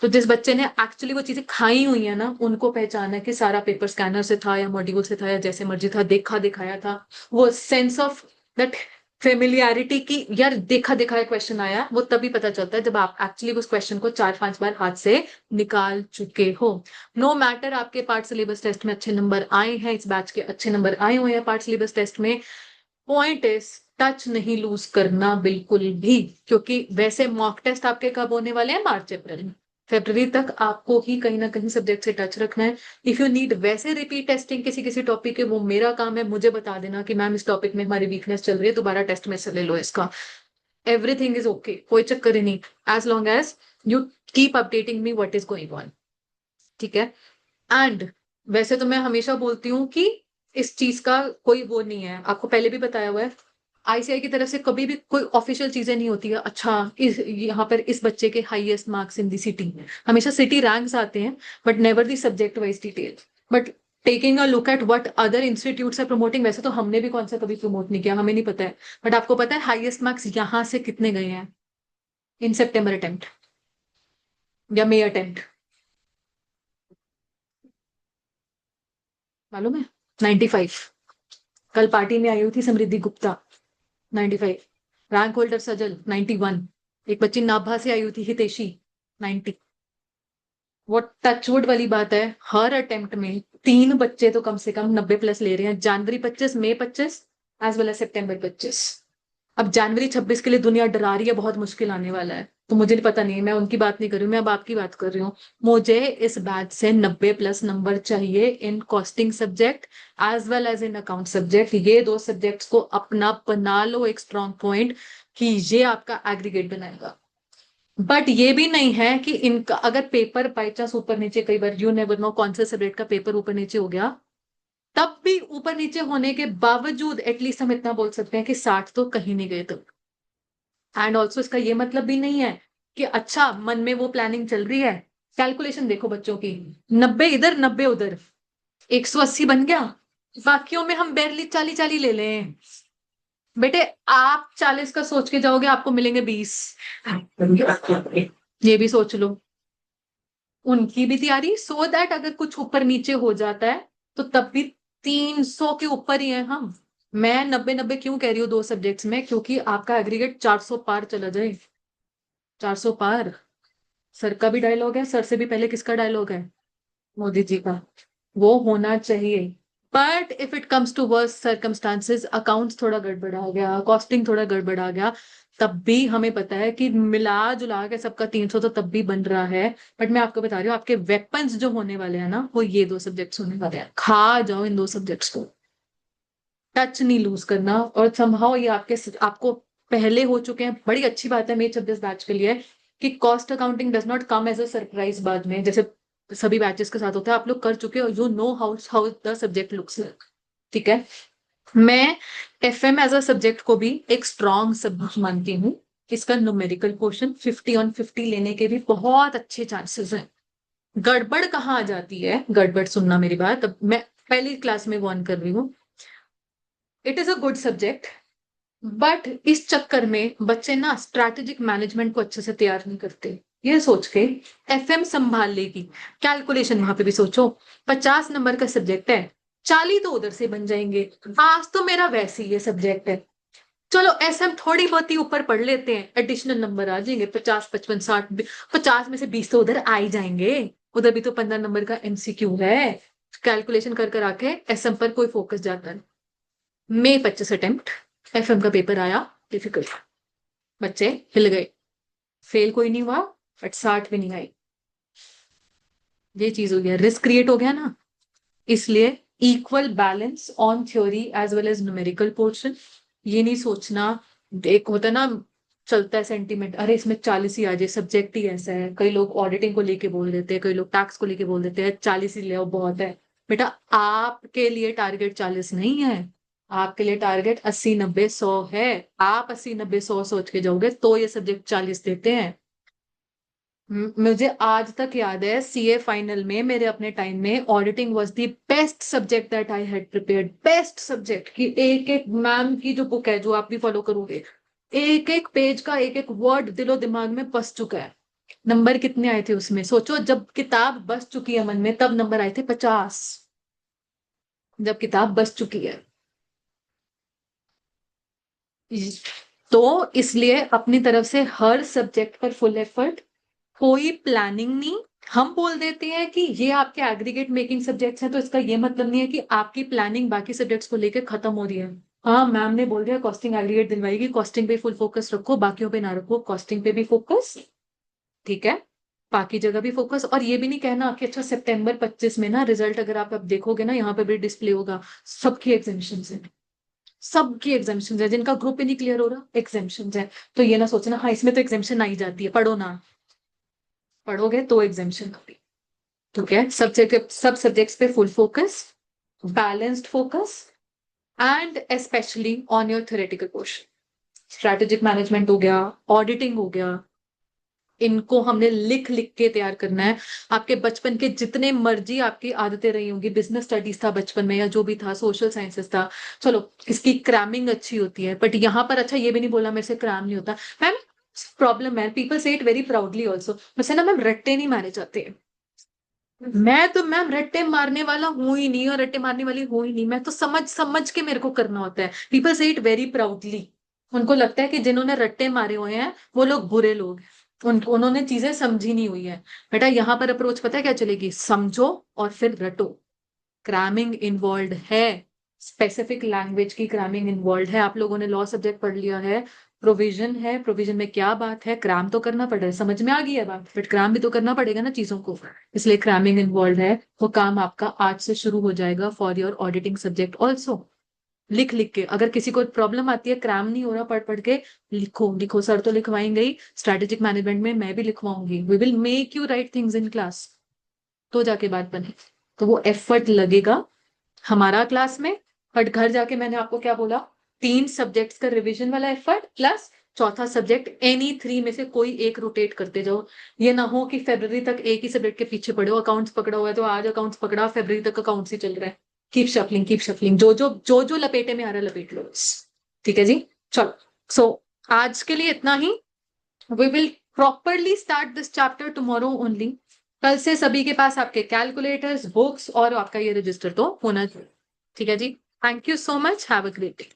तो जिस बच्चे ने एक्चुअली वो चीजें खाई हुई है ना, उनको पहचाना है कि सारा पेपर स्कैनर से था या मॉड्यूल से था या जैसे मर्जी था, देखा दिखाया था। वो सेंस ऑफ दैट फेमिलियरिटी की, यार देखा दिखाया क्वेश्चन आया, वो तभी पता चलता है जब आप एक्चुअली उस क्वेश्चन को 4-5 बार हाथ से निकाल चुके हो। नो मैटर आपके पार्ट सिलेबस टेस्ट में अच्छे नंबर आए हैं, इस बैच के अच्छे नंबर आए हुए हैं पार्ट सिलेबस टेस्ट में, पॉइंट इज टच नहीं लूज करना बिल्कुल भी, क्योंकि वैसे मॉक टेस्ट आपके कब होने वाले हैं? मार्च अप्रैल में। फरवरी तक आपको ही कहीं ना कहीं सब्जेक्ट से टच रखना है। इफ यू नीड वैसे रिपीट टेस्टिंग किसी किसी टॉपिक के, वो मेरा काम है, मुझे बता देना कि मैम इस टॉपिक में हमारी वीकनेस चल रही है, दोबारा टेस्ट में से ले लो इसका। एवरीथिंग इज ओके, कोई चक्कर ही नहीं, as long as you keep updating me what is going on, ठीक है? एंड वैसे तो मैं हमेशा बोलती हूँ कि इस चीज का कोई वो नहीं है, आपको पहले भी बताया हुआ है, आईसीआई की तरफ से कभी भी कोई ऑफिशियल चीजें नहीं होती है। अच्छा इस यहाँ पर इस बच्चे के highest marks in the city, हमेशा सिटी रैंक्स आते हैं, but never the subject wise detail. But taking a look at what other institutes are promoting, वैसे तो हमने भी कौन सा कभी प्रमोट नहीं किया, हमें नहीं पता है, बट आपको पता है हाईएस्ट मार्क्स यहाँ से कितने गए हैं इन सितंबर अटेम्प्ट या मई अटेम्प्ट, मालूम है? 95। कल पार्टी में आई हुई थी समृद्धि गुप्ता, 95। रैंक होल्डर सजल 91। एक बच्ची नाभा से आई हुई थी हितेशी, 90। वो टचवुड वाली बात है, हर अटेम्प्ट में 3 बच्चे तो कम से कम 90 प्लस ले रहे हैं, जनवरी 25, मई 25 एज वेल एज सितंबर 25। अब जनवरी 26 के लिए दुनिया डरा रही है, बहुत मुश्किल आने वाला है, तो मुझे पता नहीं, मैं उनकी बात नहीं कर रही हूँ, मैं अब आपकी बात कर रही हूँ। मुझे इस बैच से 90 प्लस नंबर चाहिए in costing subject as well as in account subject. ये 2 सब्जेक्ट्स को अपना बना लो एक स्ट्रॉन्ग पॉइंट कि ये आपका एग्रीगेट बनाएगा। बट ये भी नहीं है कि इनका अगर पेपर बाई चांस ऊपर नीचे, कई बार यू नेवर नो कौन से सब्जेक्ट का पेपर ऊपर नीचे हो गया, तब भी ऊपर नीचे होने के बावजूद एटलीस्ट हम इतना बोल सकते हैं कि 60 तो कहीं नहीं गए तुम। एंड ऑल्सो इसका ये मतलब भी नहीं है कि अच्छा मन में वो प्लानिंग चल रही है। कैलकुलेशन देखो बच्चों की, 90 इधर 90 उधर, 180 बन गया, बाकियों में हम बैरली 40-40 ले लें। बेटे आप 40 का सोच के जाओगे, आपको मिलेंगे 20, ये भी सोच लो। उनकी भी तैयारी सो दैट अगर कुछ ऊपर नीचे हो जाता है तो तब भी 300 के ऊपर ही है हम। मैं 90-90 क्यों कह रही हूँ 2 सब्जेक्ट्स में, क्योंकि आपका एग्रीगेट 400 पार चला जाए। 400 पार। सर का भी डायलॉग है, सर से भी पहले किसका डायलॉग है? मोदी जी का। वो होना चाहिए। But if it comes to worse circumstances, accounts थोड़ा गड़बड़ आ गया, कॉस्टिंग थोड़ा गड़बड़ आ गया, तब भी हमें पता है कि मिला जुला के सबका 300 तो तब भी बन रहा है। बट मैं आपको बता रही हूँ आपके वेपन्स जो होने वाले हैं ना, वो ये 2 सब्जेक्ट्स होने वाले हैं, खा जाओ इन 2 सब्जेक्ट्स को, टच नहीं लूज करना। और समहाउ ये आपको पहले हो चुके हैं, बड़ी अच्छी बात है मेरे 26 बैच के लिए कि cost accounting does not come as a surprise बाद में, जैसे सभी बैचेस के साथ होता है, आप लोग कर चुके हो, you know how how the subject looks like. ठीक है। मैं एफएम एज अ सब्जेक्ट को भी एक स्ट्रॉन्ग सब्जेक्ट मानती हूँ। इसका न्यूमेरिकल पोर्शन 50 on 50 लेने के भी बहुत अच्छे चांसेस हैं। गड़बड़ कहाँ आ जाती है, गड़बड़ सुनना मेरी बात, अब मैं पहली क्लास में वन कर रही हूँ। It is a good subject, but इस चक्कर में बच्चे ना स्ट्रैटेजिक मैनेजमेंट को अच्छे से तैयार नहीं करते। ये सोच के एफएम संभाल लेगी, कैलकुलेशन वहां पे भी सोचो, 50 नंबर का सब्जेक्ट है, 40 तो उधर से बन जाएंगे। आज तो मेरा वैसे ही ये सब्जेक्ट है, चलो ऐसे हम थोड़ी बहुत ही ऊपर पढ़ लेते हैं, एडिशनल नंबर आ जाएंगे 50 55 60, 50 में से 20 तो उधर आ ही जाएंगे, उधर भी तो 15 नंबर का एमसीक्यू है। कैलकुलेशन कर कर आके एसएम पर कोई फोकस जाता है। मई 25 अटेम्प्ट एफएम का पेपर आया, डिफिकल्ट, बच्चे हिल गए, फेल कोई नहीं हुआ, बट 60 भी नहीं आई। ये चीज हो गया, रिस्क क्रिएट हो गया ना। इसलिए equal balance on theory as well as numerical portion. ये नहीं सोचना, एक होता है ना, चलता है सेंटीमेंट, अरे इसमें 40 ही आ जाए, सब्जेक्ट ही ऐसा है, कई लोग ऑडिटिंग को लेके बोल देते हैं, कई लोग टैक्स को लेके बोल देते हैं 40 ही ले आओ बहुत है। बेटा आपके लिए टारगेट 40 नहीं है, आपके लिए टारगेट 80 90 100 है। आप 80 90 100 सोच के जाओगे तो ये सब्जेक्ट 40 देते हैं। मुझे आज तक याद है सीए फाइनल में मेरे अपने टाइम में auditing was the best subject that I had prepared, best subject की एक एक मैम की जो बुक है जो आप भी फॉलो करोगे, एक एक पेज का एक एक वर्ड दिलो दिमाग में बस चुका है। नंबर कितने आए थे उसमें सोचो, जब किताब बस चुकी है मन में तब नंबर आए थे 50, जब किताब बस चुकी है। तो इसलिए अपनी तरफ से हर सब्जेक्ट पर फुल एफर्ट, कोई प्लानिंग नहीं। हम बोल देते हैं कि ये आपके एग्रीगेट मेकिंग सब्जेक्ट्स हैं, तो इसका ये मतलब नहीं है कि आपकी प्लानिंग बाकी सब्जेक्ट्स को लेकर खत्म हो रही है। हाँ मैम ने बोल दिया कॉस्टिंग एग्रीगेट दिलवाएगी, कॉस्टिंग पे फुल फोकस रखो, बाकियों पे ना रखो, कॉस्टिंग पे भी फोकस, ठीक है, बाकी जगह भी फोकस। और ये भी नहीं कहना कि अच्छा सितंबर 25 में ना रिजल्ट अगर आप अब देखोगे ना यहाँ पे भी डिस्प्ले होगा, सबकी एग्जामिशन है, सबकी एग्जामिशन है, जिनका ग्रुप ही नहीं क्लियर हो रहा एग्जामिशन है। तो ये ना सोचना हाँ इसमें तो एग्जामिशन आई जाती है, पढ़ो ना, पढ़ोगे तो एग्जामिशन होगी। ठीक है, सब सब्जेक्ट्स पे full focus, balanced focus, and specially on your theoretical portion. Strategic management हो गया, ऑडिटिंग हो गया, इनको हमने लिख लिख के तैयार करना है। आपके बचपन के जितने मर्जी आपकी आदतें रही होंगी, बिजनेस स्टडीज था बचपन में या जो भी था, सोशल साइंसेस था, चलो इसकी क्रैमिंग अच्छी होती है, बट यहाँ पर अच्छा ये भी नहीं बोला मेरे से क्रैम नहीं होता मैम। प्रॉब्लम है, पीपल से इट वेरी प्राउडली ऑल्सो, वैसे ना मैम रट्टे नहीं मारे जाते। मैं तो मैम रट्टे मारने वाला हूं ही नहीं और रट्टे मारने वाली हूं ही नहीं, मैं तो समझ समझ के मेरे को करना होता है। पीपल से इट वेरी प्राउडली, उनको लगता है कि जिन्होंने रट्टे मारे हुए हैं वो लोग बुरे लोग हैं, उन्होंने चीजें समझी नहीं हुई है। बेटा यहाँ पर अप्रोच पता है क्या चलेगी, समझो और फिर रटो। क्रैमिंग इन्वॉल्व है, स्पेसिफिक लैंग्वेज की क्रैमिंग इन्वॉल्व है। आप लोगों ने लॉ सब्जेक्ट पढ़ लिया है, प्रोविजन है, प्रोविजन में क्या बात है, क्रैम तो करना पड़ रहा है, समझ में आ गई है बात, बट क्रैम भी तो करना पड़ेगा ना चीजों को, इसलिए क्रैमिंग इन्वॉल्व है। वो काम आपका आज से शुरू हो जाएगा for your auditing subject also. लिख लिख के, अगर किसी को प्रॉब्लम आती है क्रैम नहीं हो रहा पढ़ पढ़ के, लिखो लिखो, सर तो लिखवाएंगे ही, स्ट्रेटेजिक मैनेजमेंट में मैं भी लिखवाऊंगी, we will make you write things in class, तो जाके बात बने। तो वो एफर्ट लगेगा हमारा क्लास में, बट घर जाके मैंने आपको क्या बोला, 3 सब्जेक्ट्स का रिवीजन वाला एफर्ट प्लस चौथा सब्जेक्ट एनी 3 में से कोई एक रोटेट करते जाओ। ये ना हो कि फेब्रवरी तक एक ही सब्जेक्ट के पीछे पड़े हो, अकाउंट्स पकड़ा हुआ है तो आज अकाउंट्स पकड़ा, फेब्रवरी तक अकाउंट्स ही चल रहा है। कीप शफलिंग कीप शफलिंग, जो जो लपेटे में आ रहा है लपेट लो बस। ठीक है जी, चलो। सो आज के लिए इतना ही, we will properly start this chapter tomorrow only. कल से सभी के पास आपके कैलकुलेटर्स, बुक्स और आपका ये रजिस्टर तो होना चाहिए। ठीक है जी, thank you so much, have a great day.